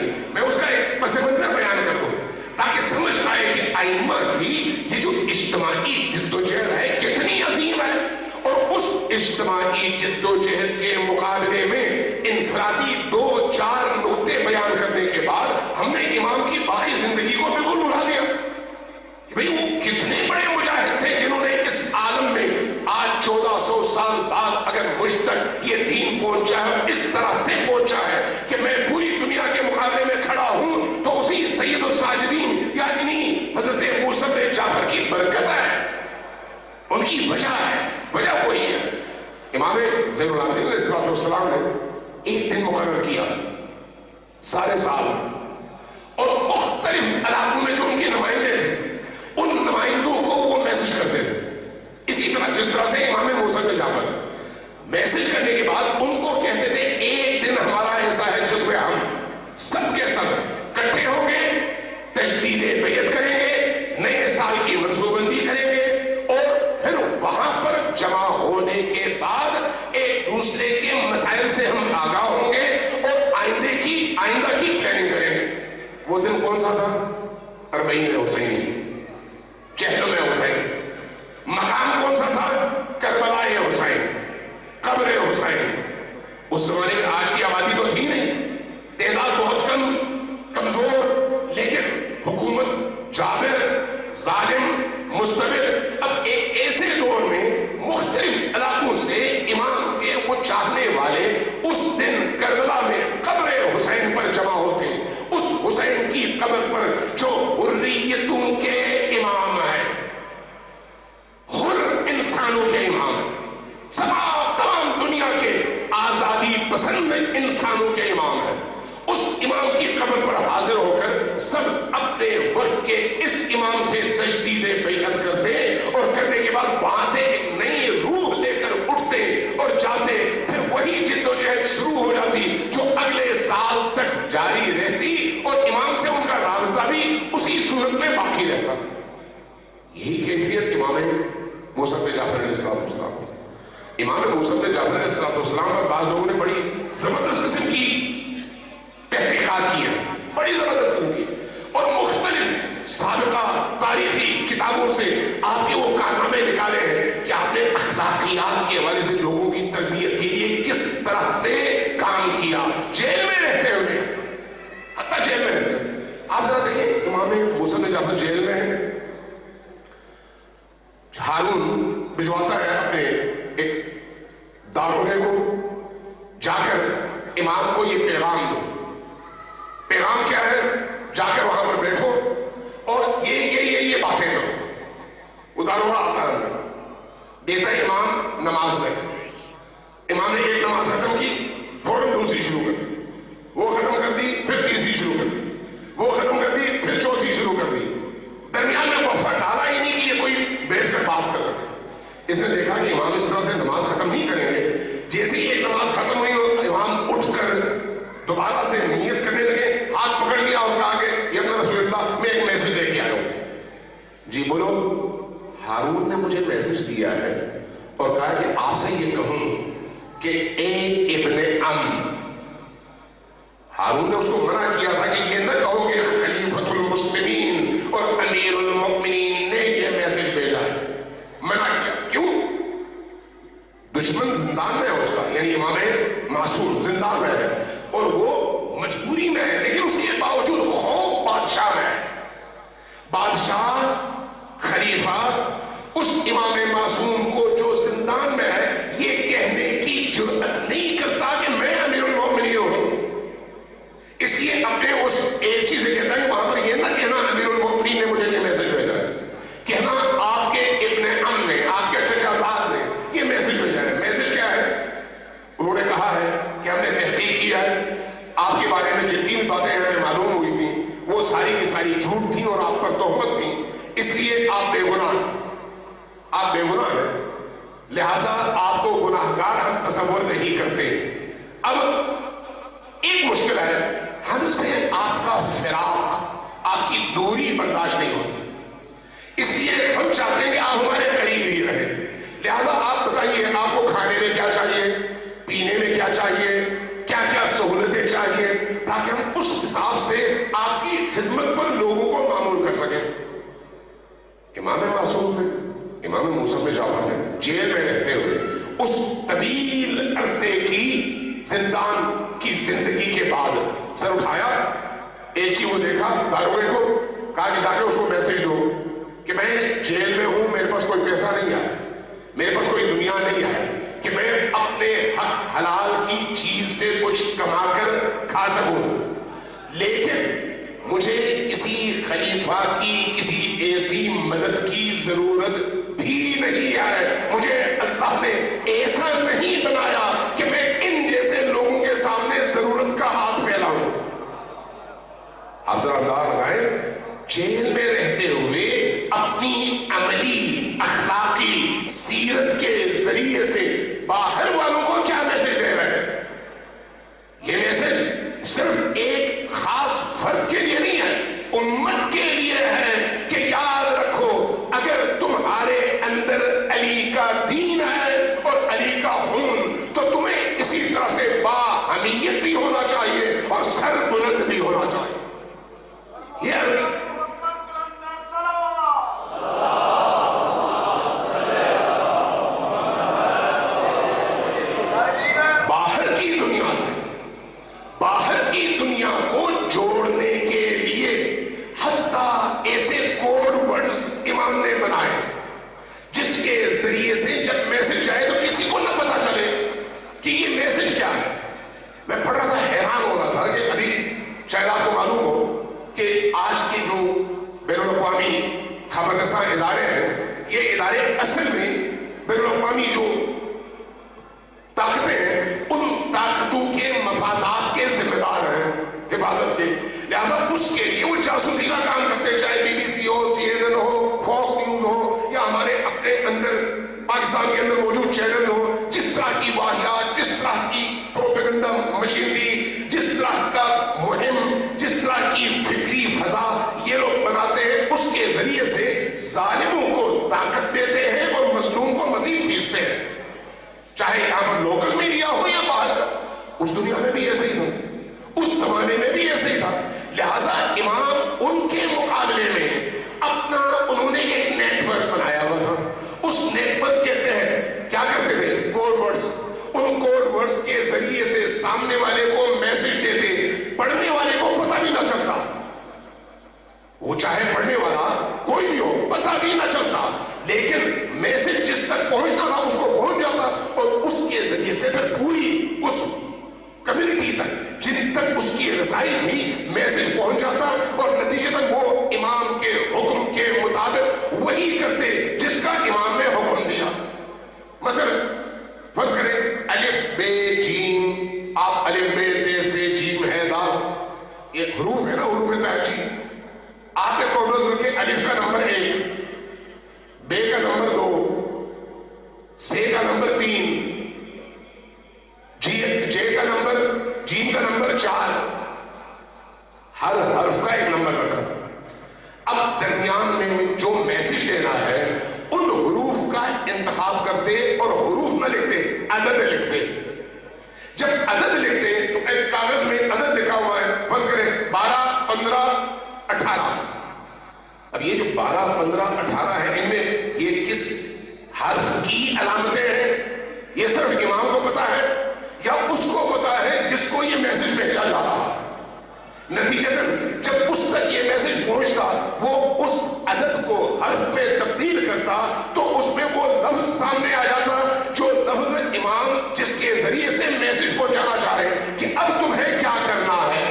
کی. میں اس کا ایک پس منظر بیان کر دوں تاکہ سمجھ آئے کہ ائمہ کی یہ جو اجتماعی جدوجہد ہے کتنی عظیم ہے. اور اس اجتماعی جدوجہد کے مقابلے میں انفرادی 2-4 نقطے بیان کرنے کے بعد ہم نے امام کی باقی زندگی کو بالکل بھلا دیا. بھئی وہ کتنے بڑے مجاہد تھے جنہوں نے اس عالم میں آج 1400 سال بعد اگر مجھ تک یہ دین پہنچا ہے, اس طرح سے پہنچا ہے کہ میں پوری دنیا کے مقابلے میں کھڑا ہوں, تو اسی سید الساجدین یا انہی حضرت موسیٰ بن جعفر کی برکت ہے, ان کی وجہ ہے. وجہ وہی ہے. امام زین العابدین علیہ السلام نے ایک دن مقرر کیا سارے سال, اور مختلف علاقوں میں جو ان کے نمائندے تھے ان نمائندوں کو وہ میسج کرتے تھے. اسی طرح جس طرح سے امام موسیٰ بن جعفر میسج کرنے کے بعد ان کو کہتے تھے ایک دن ہمارا ایسا ہے جس میں ہم سب کے سب اکٹھے ہوں گے, تجدید بیعت کریں گے, نئے سال کی منصوبہ بندی کریں گے, اور پھر وہاں پر جمع ہونے کے بعد ایک دوسرے کے مسائل سے ہم آگاہ ہوں گے اور آئندہ کی پلاننگ کریں گے. وہ دن کون سا تھا؟ 40 حسین, چہل میں حسین. مقام کون سا تھا؟ کربلا حسین, قبر حسین. اس زمانے میں آج کی آبادی تو تھی نہیں, تعداد بہت کمزور, لیکن حکومت جابر, ظالم, مستبد. اب ایک ایسے دور میں مختلف علاقوں سے امام کے وہ چاہنے والے اس دن کربلا میں قبر حسین پر جمع ہوتے. اس حسین کی قبر پر جو حریتوں کے امام ہے, حر انسانوں کے امام ہے, تمام دنیا کے آزادی پسند انسانوں کے امام ہے, اس امام کی قبر پر حاضر ہو کر سب اپنے وقت کے اس امام سے تجدید بیعت کرتے, اور کرنے کے بعد وہاں سے ایک نئی روح لے کر اٹھتے اور جاتے. پھر وہی جدوجہد شروع ہو جاتی رہتا. یہی کیفیت امام موسیٰ بن جعفر علیہ السلام. امام موسیٰ بن جعفر علیہ السلام پر بعض لوگوں نے بڑی زبردست قسم کی تحقیقات کی ہیں, بڑی زبردست قسم کی, اور مختلف سابقہ تاریخی کتابوں سے آپ کے وہ کارنامے نکالے ہیں کہ آپ نے اخلاقیات کے حوالے سے لوگوں کی تربیت کے لیے کس طرح سے کام کیا جیل میں رہتے ہوئے, حتیٰ جیل میں رہتے ہوئے. آپ ذرا دیکھیں امام موسیٰ بن جعفر جیل میں ہیں, ہارون بھجواتا ہے اپنے ایک داروغے کو, جا کر امام کو یہ پیغام دو. پیغام کیا ہے؟ جا کر وہاں پر بیٹھو اور یہ باتیں کرو. وہ داروغہ آتا ہے, دیتا ہے امام نماز میں. امام نے ایک نماز ختم کی, فوراً دوسری شروع کر دی, وہ ختم کر دی, پھر تیسری شروع کر دی, وہ ختم کر دی, پھر چوتھی شروع کر دی. درمیان میں وقفہ ڈالا ہی نہیں کہ یہ کوئی بیٹھ کر بات کر سکے. اس نے دیکھا کہ امام اس طرح سے نماز ختم نہیں کریں گے. جیسے ہی ایک نماز ختم ہوئی اور امام اٹھ کر دوبارہ سے نیت کرنے لگے, ہاتھ پکڑ لیا اور کہا کہ یا رسول اللہ میں ایک میسج لے کے آیا ہوں. جی بولو. ہارون نے مجھے میسج دیا ہے اور کہا کہ آپ سے یہ کہوں کہ اے ابن ام. ہارون نے اس کو منع کیا تھا کہ یہ نہ کہو کہ خلیفۃ المسلمین اور امیر المؤمنین نے یہ میسج بھیجا ہے. منع کیا. کیوں؟ دشمن زندان میں ہے اس کا, یعنی امام معصوم زندان میں ہے اور وہ مجبوری میں ہے, لیکن اس کے باوجود خوف بادشاہ میں ہے. بادشاہ خلیفہ اس امام معصوم کو جو زندان میں ہے یہ کہنے کی جرأت نہیں کرتا کہ میں امیر المؤمنین ہوں. اس لیے اپنے اس ایک چیز کہتا ہے وہاں پر یہ نہ کہنا امیر المؤمنین نے مجھے یہ میسج بھیجا ہے, کہنا آپ کے ابن ام نے, آپ کے چچا زاد نے یہ میسج بھیجا ہے. میسج کیا ہے؟ انہوں نے کہا ہے کہ ہم نے تحقیق کیا ہے, آپ کے بارے میں جتنی بھی باتیں ہمیں معلوم ہوئی تھیں وہ ساری کی ساری جھوٹ تھیں اور آپ پر تہمت تھیں, اس لیے آپ بے گناہ ہیں. آپ بے گناہ ہیں, لہذا آپ کو گناہگار ہم تصور نہیں کرتے. اب ایک مشکل ہے, ہم سے آپ کا فراق, آپ کی دوری برداشت نہیں ہوتی, اس لیے ہم چاہتے ہیں کہ آپ ہمارے قریب ہی رہیں. لہذا آپ بتائیے آپ کو کھانے میں کیا چاہیے, پینے میں کیا چاہیے, کیا کیا سہولتیں چاہیے, تاکہ ہم اس حساب سے آپ کی خدمت پر لوگوں کو معمول کر سکیں. امام معصوم میں, امام موسیٰ بن جعفر میں جیل میں رہتے ہوئے اس طویل عرصے کی زندان کی زندگی کے بعد سر اٹھایا, ایک چیز وہ دیکھا داروغے کو, کہا کہ جا کے اس کو میسج دو کہ میں جیل میں ہوں, میرے پاس کوئی پیسہ نہیں آیا, میرے پاس کوئی دنیا نہیں آیا کہ میں اپنے حق حلال کی چیز سے کچھ کما کر کھا سکوں, لیکن مجھے کسی خلیفہ کی کسی ایسی مدد کی ضرورت بھی نہیں ہے. مجھے اللہ نے ایسا نہیں بنایا کہ میں ان جیسے لوگوں کے سامنے ضرورت کا ہاتھ پھیلاؤں. آپ ذرا اندازہ لگائیں, جیل میں رہتے ہوئے اپنی عملی اخلاقی سیرت کے ذریعے سے باہر والوں کو کیا میسج دے رہے ہیں. یہ میسج صرف ایک خاص فرد کے لیے نہیں ہے, امت کے لیے ہے کہ یاد رکھو اگر تمہارے اندر علی کا دین ہے اور علی کا خون تو تمہیں اسی طرح سے باہمیت بھی ہونا چاہیے اور سر بلند بھی ہونا چاہیے. یہ باہر کی دنیا کو جوڑنے کے لیے حتیٰ ایسے کوڈ ورڈز امام نے بنائے جس کے ذریعے سے جب میسج آئے تو کسی کو نہ پتا چلے کہ یہ میسج کیا ہے. میں پڑھ رہا تھا, حیران ہو رہا تھا کہ ابھی شاید آپ کو معلوم ہو کہ آج کی جو بین الاقوامی خبر رساں ادارے ہیں, یہ ادارے اصل میں بین الاقوامی جو طاقتیں ہیں ان طاقتوں کے مفادات کے ذمہ دار ہیں حفاظت کے. لہذا اس کے لیے وہ جاسوسی کا کام کرتے ہیں, چاہے بی بی سی ہو, سی این این ہو, فاکس نیوز ہو, یا ہمارے اپنے اندر پاکستان کے اندر موجود چینل ہو. جس طرح کی واحیات, جس طرح کی پروپیگنڈا مشینری, جس طرح کا مہم, جس طرح کی فکری فضا یہ لوگ بناتے ہیں, اس کے ذریعے اس دنیا میں بھی ایسے ہی تھا، اس زمانے میں بھی ایسے ہی تھا. لہذا امام ان کے مقابلے میں اپنا انہوں نے ایک نیٹ ورک بنایا ہوا تھا. اس نیٹ ورک کے تحت کیا کرتے تھے؟ Code words. ان کوڈ ورڈز کے ذریعے سے سامنے والے کو میسج دیتے، پڑھنے والے کو پتہ بھی نہ چلتا، وہ چاہے پڑھنے والا کوئی بھی ہو پتہ بھی نہ چلتا، لیکن میسج جس تک پہنچنا تھا اس کو پہنچ جاتا، اور اس کے ذریعے سے پھر پوری اس کمیونٹی تک جن تک اس کی رسائی تھی میسج پہنچ جاتا، اور نتیجتاً وہ امام کے حکم کے مطابق وہی کرتے جس کا امام نے حکم دیا. مثلا فرض کریں الف بے جیم، آپ الف بے تے سے جیم ہے دا، یہ حروف ہے نا، حروف تہجی. آپ نے کوڈز رکھے الف کا نمبر 1، بے کا نمبر 2، سے کا نمبر 3، جے کا نمبر، جیم کا نمبر 4، ہر حرف کا ایک نمبر رکھا. اب درمیان میں جو میسج دینا ہے ان حروف کا انتخاب کرتے اور حروف نہ لکھتے، عدد لکھتے. جب عدد لکھتے تو ایک کاغذ میں عدد لکھا ہوا ہے، فرض کریں 12 15 18. اب یہ جو 12 15 18 ہے، ان میں یہ کس حرف کی علامتیں ہیں یہ صرف امام کو پتا ہے یا اس کو پتا ہے جس کو یہ میسج بھیجا جا رہا ہے؟ نتیجتاً جب اس تک یہ میسج پہنچتا وہ اس عدد کو حرف میں تبدیل کرتا تو اس میں وہ لفظ سامنے آ جاتا جو لفظ امام جس کے ذریعے سے میسج پہنچانا چاہ رہے ہیں کہ اب تمہیں کیا کرنا ہے.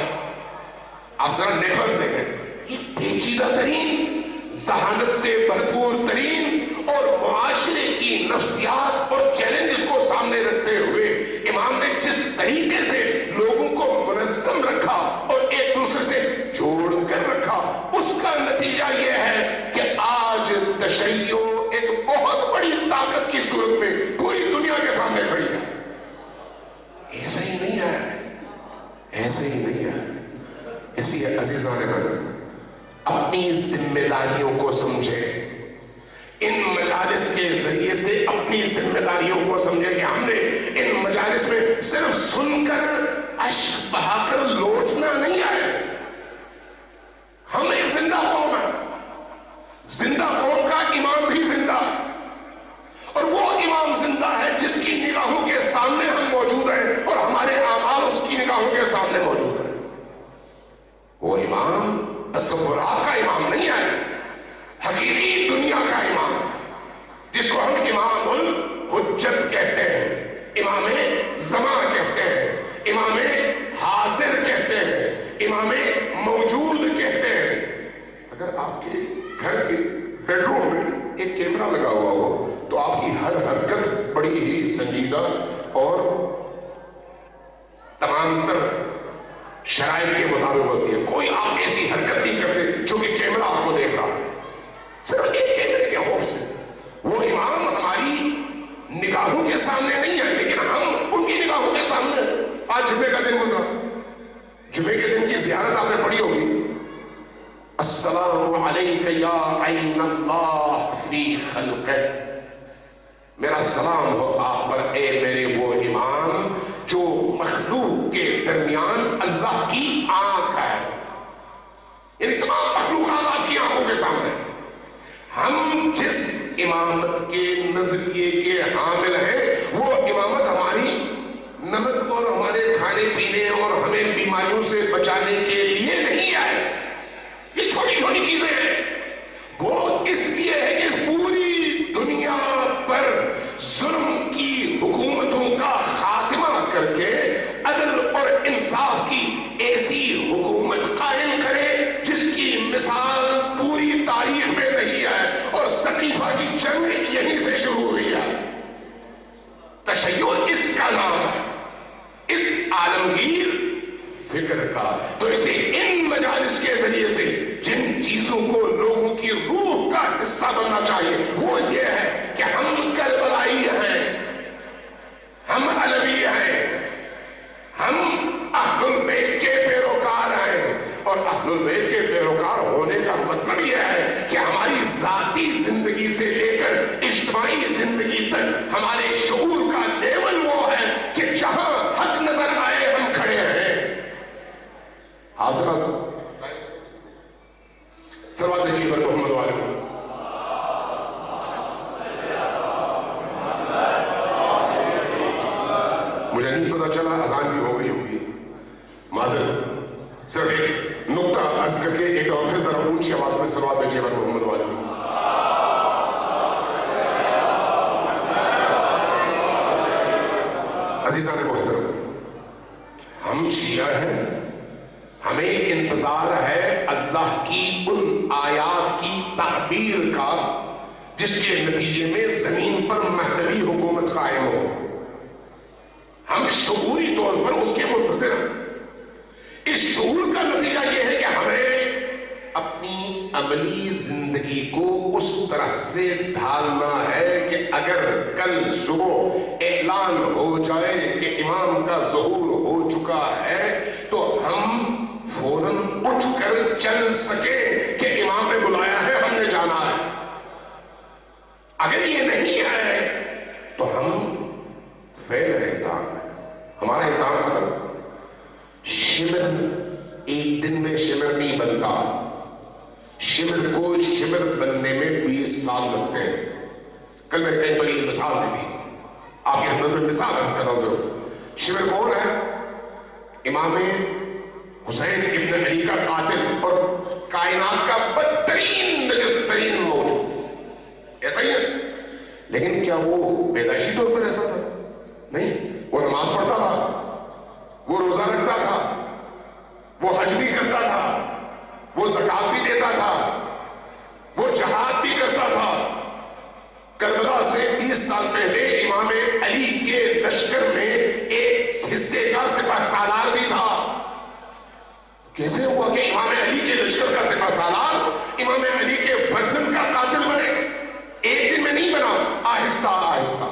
آپ ذرا نیٹ ورک دیکھیں، یہ پیچیدہ ترین، ذہانت سے بھرپور ترین اور معاشرے کی نفسیات اور چیلنجز کو سامنے رکھتے ہوئے امام نے جس طریقے سے لوگوں کو منظم رکھا اور ایک دوسرے سے جوڑ کر رکھا، اس کا نتیجہ یہ ہے کہ آج تشیع ایک بہت بڑی طاقت کی صورت میں پوری دنیا کے سامنے کھڑی ہے. ایسے ہی نہیں ہے، ایسے ہی نہیں ہے. اس لیے عزیزان من، اپنی ذمہ داریوں کو سمجھیں، ان مجالس کے ذریعے سے اپنی ذمہ داریوں کو سمجھیں کہ ہم نے ان مجالس میں صرف سن کر اشک بہا کر لوٹنا نہیں آئے. ہم ایک زندہ قوم ہے، زندہ قوم کا امام بھی زندہ ہے، اور وہ امام زندہ ہے جس کی نگاہوں کے سامنے ہم موجود ہیں اور ہمارے اعمال اس کی نگاہوں کے سامنے موجود ہیں. وہ امام تصورات کا امام نہیں ہے، حقیقی دنیا کا امام، جس کو ہم امام الحجت کہتے ہیں، امام زمان کہتے ہیں، امام حاضر کہتے ہیں، امام موجود کہتے ہیں. اگر آپ کے گھر کے بیڈ روم میں ایک کیمرہ لگا ہوا ہو تو آپ کی ہر حرکت بڑی ہی سنجیدہ اور تمام تر شرائط کے مطابق ہوتی ہے. کوئی آپ ایسی حرکت نہیں کرتے چونکہ کیمرہ آپ کو دیکھ رہا ہے، صرف ایک کیمرے کے خوف سے. وہ امام ہماری نگاہوں کے سامنے نہیں ہے لیکن ہم ان کی نگاہوں کے سامنے. آج جمعے کا دن گزرا، جمعے کے دن کی زیارت آپ نے پڑھی ہوگی، السلام علیک یا عین اللہ فی خلقہ. میرا سلام ہو آپ پر اے میرے وہ امام جو مخلوق کے درمیان اللہ کی آنکھ ہے. یعنی تمام مخلوقات آپ کی آنکھوں کے سامنے. ہم جس امامت کے نظریے کے حامل ہیں وہ امامت ہماری نمک اور ہمارے کھانے پینے اور ہمیں بیماریوں سے بچانے کے لیے نہیں ہے. یہ چھوٹی چھوٹی چیزیں ہیں، وہ اس لیے ہے کہ اس پوری دنیا پر ظلم کی حکومتوں کا خاتمہ کر کے عدل اور انصاف کی ایسی حکومت قائم کرے جس کی مثال پوری تاریخ میں نہیں ہے، اور سقیفہ کی جنگ یہیں سے شروع ہوئی ہے. تشیع اس کا نام ہے، اس عالمگیر فکر کا. تو اس لیے ان مجالس کے ذریعے سے جن چیزوں کو لوگوں کی روح کا حصہ بننا چاہیے وہ یہ ہے کہ ہم کربلائی ہیں، ہم علوی ہیں، ہم اہل البیت کے پیروکار ہیں. اور اہل البیت کے پیروکار ہونے کا مطلب یہ ہے کہ ہماری ذاتی زندگی سے لے کر اجتماعی زندگی تک ہمارے شعور کا لیول وہ ہے کہ جہاں حق نظر آئے صلوات بھیجیے پر محمد والے کو۔ مجھے نہیں پتا چلا اذان بھی ہو گئی ہوگی، معذرت، صرف ایک نقطہ عرض کر کے ایک دفعہ ذرا اونچی آواز میں صلوات بھیجیے پر محمد والے کو۔ عزیزان محترم، ہم شیعہ ہیں، ہمیں انتظار ہے اللہ کی ان آیات کی تعبیر کا جس کے نتیجے میں زمین پر مہدوی حکومت قائم ہو۔ ہم شعوری طور پر اس کے منتظر ہیں۔ اس شعور کا نتیجہ یہ ہے کہ ہمیں اپنی عملی زندگی کو اس طرح سے ڈھالنا ہے کہ اگر کل صبح اعلان ہو جائے کہ امام کا ظہور ہو چکا ہے تو ہم فوراً اٹھ کر چل سکیں کہ امام نے بلایا ہے، ہم نے جانا ہے۔ اگر یہ نہیں ہے تو ہم فیل ہے، امتحان ہے، ہمارا امتحان ختم۔ شمر ایک دن میں شمر نہیں بنتا، شمر کو شمر بننے میں 20 سال لگتے ہیں۔ کل میں نے کہیں بڑی مثال دی تھی، آپ کی خدمت میں مثال کر رہا ہوں۔ شمر کون ہے؟ امام حسین ابن علی کا قاتل اور کائنات کا بدترین نجس ترین موجود، ایسا ہی ہے۔ لیکن کیا وہ پیدائشی طور پر ایسا تھا؟ نہیں، وہ نماز پڑھتا تھا، وہ روزہ رکھتا تھا، وہ حج بھی کرتا تھا، وہ زکات بھی دیتا تھا، وہ جہاد بھی کرتا تھا۔ کربلا سے 20 سال پہلے امام علی کے لشکر میں ایک حصے کا سپہ سالار بھی تھا۔ کیسے ہوا کہ امام علی کے لشکر کا سپہ سالار امام علی کے فرزند کا قاتل بنے؟ ایک دن میں نہیں بنا، آہستہ آہستہ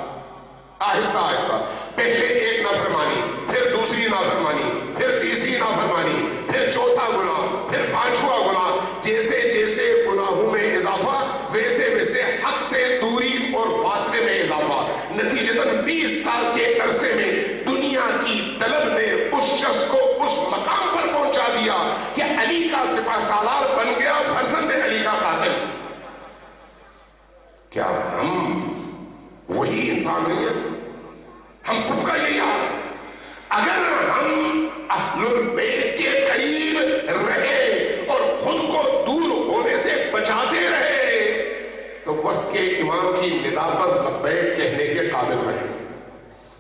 آہستہ آہستہ، پہلے ایک نافرمانی، پھر دوسری نافرمانی، پھر تیسری نافرمانی، پھر چوتھا گناہ، پھر پانچواں گناہ۔ جیسے جیسے گناہوں میں اضافہ ویسے ویسے حق سے دوری اور فاصلے میں اضافہ۔ نتیجتاً 20 سال کے عرصے میں دنیا کی طلب نے اس شخص کو اس مقام پر پہنچا دیا کہ علی کا سپہ سالار بن گیا، فرزند علی کا قاتل۔ کیا ہم وہی انسان نہیں ہیں؟ ہم سب کا یہی حال ہے۔ اگر ہم اہل البیت کے قریب رہے اور خود کو دور ہونے سے بچاتے رہے تو وقت کے امام کی ندا پر لبیک کہنے کے قابل رہے،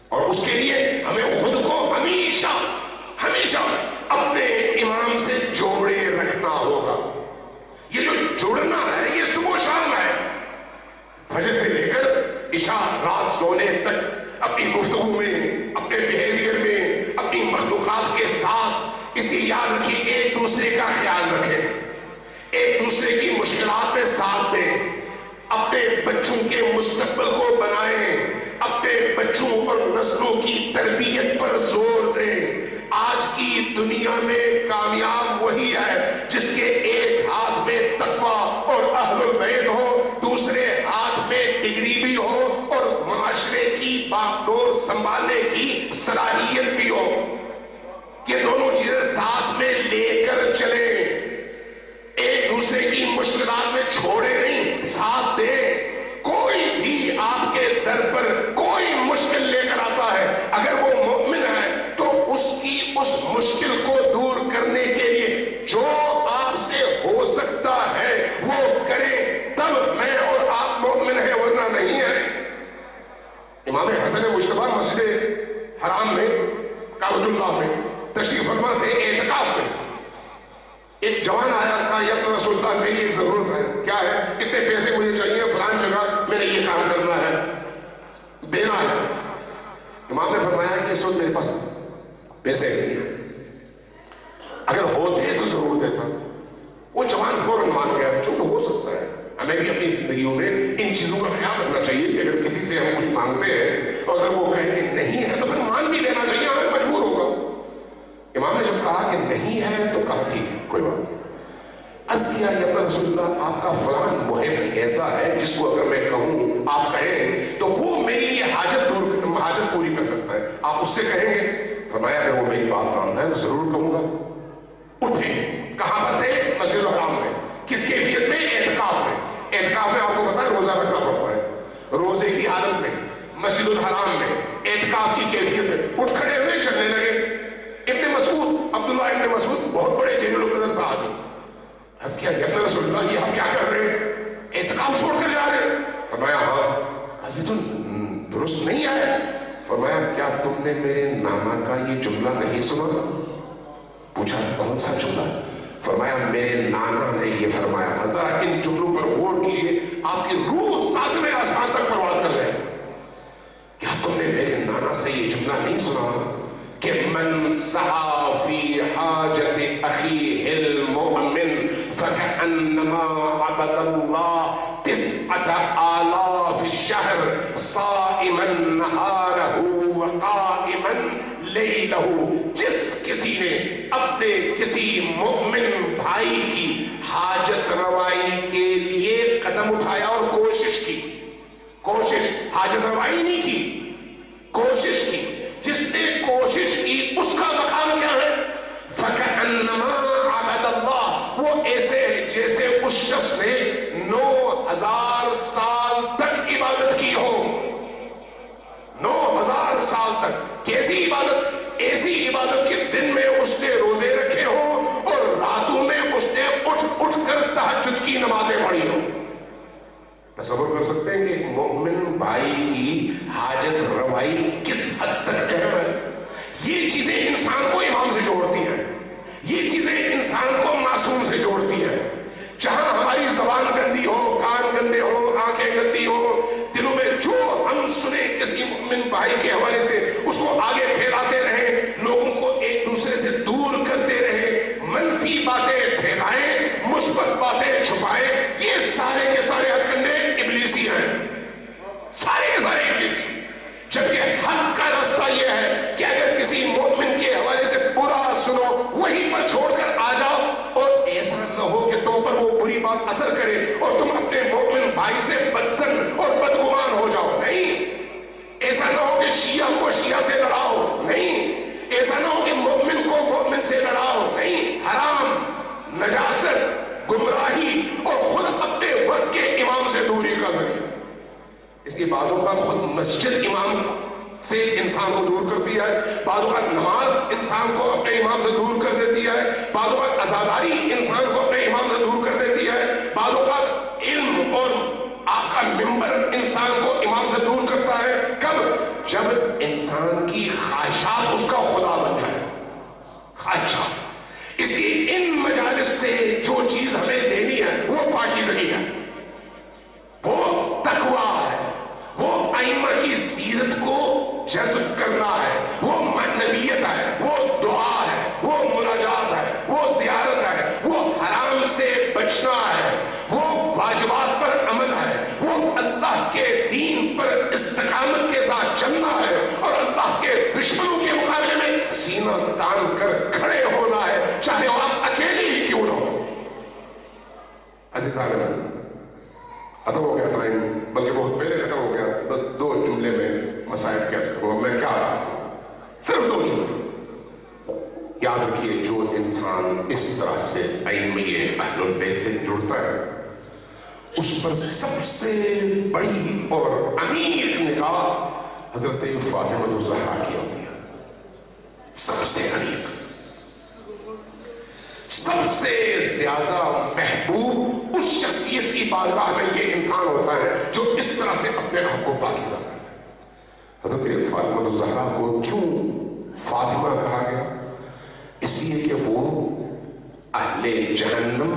اور اس کے لیے ہمیں خود کو ہمیشہ ہمیشہ اپنے امام سے جوڑے رکھنا ہوگا۔ یہ جو جڑنا ہے یہ صبح شام ہے، فجر سے لے کر عشاء، رات سونے تک اپنی گفتگو میں، اپنے بیہیویئر میں، اپنی مخلوقات کے ساتھ اس لیے یاد رکھیں، ایک دوسرے کا خیال رکھیں، ایک دوسرے کی مشکلات میں ساتھ دیں، اپنے بچوں کے مستقبل کو بنائیں، اپنے بچوں اور نسلوں کی تربیت پر زور دیں۔ آج کی دنیا میں کامیاب وہی ہے جس کے ایک ہاتھ میں تقویٰ اور اہل البیت ہو، دوسرے ہاتھ میں ڈگری بھی ہو اور معاشرے کی باغ ڈور سنبھالنے کی صلاحیت بھی ہو۔ یہ دونوں چیزیں ساتھ میں لے کر چلیں، ایک دوسرے کی مشکلات میں چھوڑے نہیں، ساتھ دیں۔ کوئی بھی آپ کے در پر کوئی مشکل لے کر آتا ہے، اگر وہ مومن ہے تو اس کی اس مشکل کو دور کرنے کے لیے جو آپ سے ہو سکتا ہے وہ کریں، تب میں اور آپ مومن ہیں، ورنہ نہیں ہے۔ امام حسن مجتبیٰ مسجد حرام میں، کعبۃ اللہ میں تشریف فرما تھے، اعتکاف میں۔ ایک جوان آیا، کہا یا رسول اللہ میری ایک ضرورت ہے۔ کیا ہے؟ اتنے پیسے مجھے چاہیے، فلان جگہ میں نے یہ کام کرنا ہے، دینا ہے۔ امام نے فرمایا کہ اس وقت میرے پاس پیسے نہیں ہیں، اگر ہوتے تو ضرور دیتا۔ وہ جوان فوراً مان گیا۔ جو ہو سکتا ہے، ہمیں بھی اپنی زندگیوں میں ان چیزوں کا خیال رکھنا چاہیے کہ اگر کسی سے ہم کچھ مانگتے ہیں اور اگر وہ کہیں کہ نہیں ہے تو پھر مان بھی لینا چاہیے، ہمیں مجبور ہوگا۔ امام نے جب کہا کہ نہیں ہے تو کہا ٹھیک ہے، کوئی بات نہیں۔ عرض کیا کہ اپنا رسول اللہ آپ کا فلان محب ایسا ہے جس کو اگر میں کہوں، آپ کہیں تو وہ میری لیے حاجت پوری کر سکتا ہے، آپ اس سے کہیں گے؟ فرمایا اگر وہ میری بات مانتا ہے تو ضرور کہوں گا۔ اٹھے، کہاں پر تھے؟ مسجد الحرام میں۔ کس کیفیت میں؟ اعتکاف میں. اعتکاف میں آپ کو پتا ہے روزہ رکھنا پڑتا ہے. روزے کی حالت میں مسجد الحرام میں اعتکاف کی کیفیت میں اٹھ کھڑے ہوئے چلنے لگے. ابن مسعود، عبداللہ ابن مسعود، بہت بڑے جلیل القدر صحابی، عرض کیا یا رسول اللہ، یہ آپ کیا کر رہے ہیں؟ اعتکاف چھوڑ کر جا رہے ہیں؟ فرمایا ہاں. یہ تو درست نہیں ہے. فرمایا کیا تم نے میرے نانا کا یہ جملہ نہیں سنا؟ پوچھا کون سا جملہ؟ فرمایا میرے نانا نے یہ فرمایا. ذرا ان جملوں پر غور کیجئے، آپ کی روح ساتویں آسمان تک پرواز کر جائے. کیا تم نے میرے نانا سے یہ جملہ نہیں سنا کہ من سعى في حاجة أخيه المؤمن فكأنما عبد الله 9,000 الشهر صائما نهاره وقائما ليله. جس کسی نے اپنے کسی مؤمن بھائی کی حاجت روائی کے لیے قدم اٹھایا اور کوشش کی، کوشش، حاجت روائی نہیں کی، کوشش کی، جس نے کوشش کی اس کا مقام کیا ہے؟ فَكَأَنَّمَا عَبَدَ اللَّهِ، وہ ایسے جیسے اس شخص نے 9,000 سال تک عبادت کی ہو. 9,000 سال تک. کیسی عبادت؟ ایسی عبادت کے دن میں اس نے روزے رکھے ہو اور راتوں میں اس نے اٹھ اٹھ کر تہجد کی نمازیں پڑھی ہو. تصور کر سکتے ہیں کہ ایک مومن بھائی کی حاجت روائی کس حد تک اہم ہے. یہ چیزیں انسان کو امام سے جوڑتی ہیں، یہ چیزیں انسان کو معصوم سے جوڑتی ہیں. جہاں ہماری زبان گندی ہو، کان گندے ہو، آنکھیں گندی ہو، دلوں میں جو ہم سنے کسی مومن بھائی کے حوالے سے اس کو آگے پھیلاتے رہیں، لوگوں کو ایک دوسرے سے دور کرتے رہیں، منفی باتیں پھیلائیں، مثبت باتیں چھپائیں، یہ سارے کے سارے ہتھ کنڈے ابلیسی ہیں، سارے کے سارے ابلیسی. جبکہ حق کا راستہ یہ ہے کہ اگر کسی مومن کے حوالے سے برا سنو وہیں پر چھوڑ کر آ جاؤ، اور ایسا نہ ہو کہ تم پر وہ بری بات اثر کرے اور تم اپنے مومن بھائی سے بدظن اور بدگمان ہو جاؤ. نہیں. ایسا نہ ہو کہ شیعہ کو شیعہ سے لڑاؤ. نہیں. ایسا نہ ہو کہ مومن کو مومن سے لڑاؤ. نہیں. حرام، نجاست، گمراہی اور خود اپنے وقت کے امام سے دوری کا ذریعہ. اس کی بعض اوقات خود مسجد امام سے انسان کو دور کرتی ہے، بعض اوقات نماز انسان کو اپنے امام سے دور کر دیتی ہے، بعض اوقات عزاداری انسان کو اپنے امام سے دور کر دیتی ہے، بعض اوقات علم اور آپ کا ممبر انسان کو امام سے دور کرتا ہے. کب؟ جب انسان کی خواہشات اس کا خدا بن جائے. خواہشات. اس کی ان مجالس سے جو چیز ہمیں لینی ہے وہ پاکیزگی ہے، وہ تقویٰ ہے، وہ ائمہ کی سیرت کو جذب کرنا ہے، وہ نبیت ہے، وہ دعا ہے، وہ مناجات ہے، وہ زیارت ہے، وہ حرام سے بچنا ہے، وہ واجبات پر عمل ہے، وہ اللہ کے دین پر استقامت کے ساتھ چلنا ہے، اور اللہ کے دشمنوں کے مقابلے میں سینہ تان کر کھڑے ہونا ہے، چاہے وہ آپ اکیلے ہی کیوں نہ ہو. عزیزان ختم ہو گیا ٹائم، بلکہ بہت پہلے ختم ہو گیا. بس 2 جملے میں مسائل کیا سکوں میں، کیا صرف 2 جملے. یاد رکھیے جو انسان اس طرح سے ائمہ اہل البیت سے جڑتا ہے اس پر سب سے بڑی اور عمیق نگاہ حضرت فاطمہ الزہرا کی ہوتی ہے. سب سے عمیق، سب سے زیادہ محبوب اس شخصیت کی بارگاہ میں یہ انسان ہوتا ہے جو اس طرح سے اپنے آپ کو پاکیزہ کرتا ہے. حضرت فاطمہ الزہرا کو کیوں فاطمہ کہا گیا؟ اس لیے کہ وہ اہل جہنم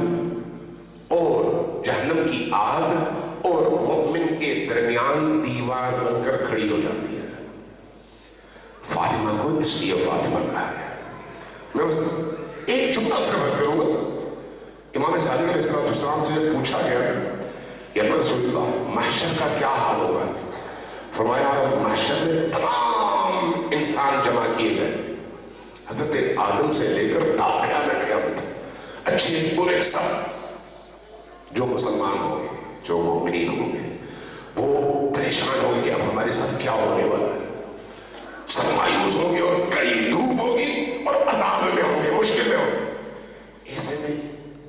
اور جہنم کی آگ اور مومن کے درمیان دیوار بن کر کھڑی ہو جاتی ہے. فاطمہ کو اس لیے فاطمہ کہا گیا. میں بس ایک جملہ صرف عرض کروں گا. امام صادق علیہ السلام سے پوچھا گیا یا رسول اللہ محشر کا کیا حال ہوگا؟ فرمایا محشر میں تمام انسان جمع کیے جائیں، حضرت آدم سے لے کر قیامت، اچھے برے سب، جو مسلمان ہوں گے، جو مومنین ہوں گے، وہ پریشان ہوں گے اب ہمارے ساتھ کیا ہونے والا ہے. سب مایوس ہوں گے اور کئی دھوپ ہوگی اور عذاب میں ہوں گے، مشکل میں ہوں گے. ایسے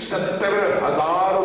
70,000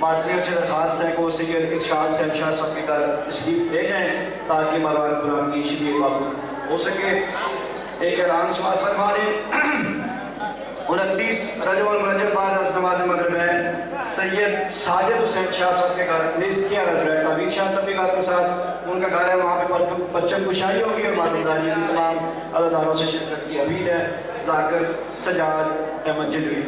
مادریوں سے درخواست ہے کہ وہ سید ارشاد حسین شاہ صاحب کے گھر تشریف لے جائیں تاکہ مروان قرآن کی شریعت لاگو ہو سکے۔ ایک اعلان سماعت فرما لیں۔ 29 رجب المرجب بعد از نماز مغرب ہے سید ساجد حسین شاہ صاحب کے گھر لسٹ کیا گیا ہے تعبیر شاہ صاحب کے گھر کے ساتھ ان کا گھر ہے، وہاں پہ پرچم کشائی ہوگی اور ماتمداری کی تمام عزاداروں سے شرکت کی اپیل ہے۔ ذاکر سجاد احمد جلوی۔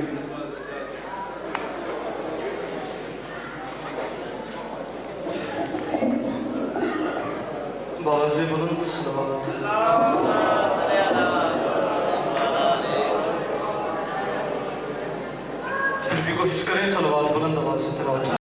باز بلند صلوات پھر بھی کوشش کریں صلوات بلند آواز سے تلاوت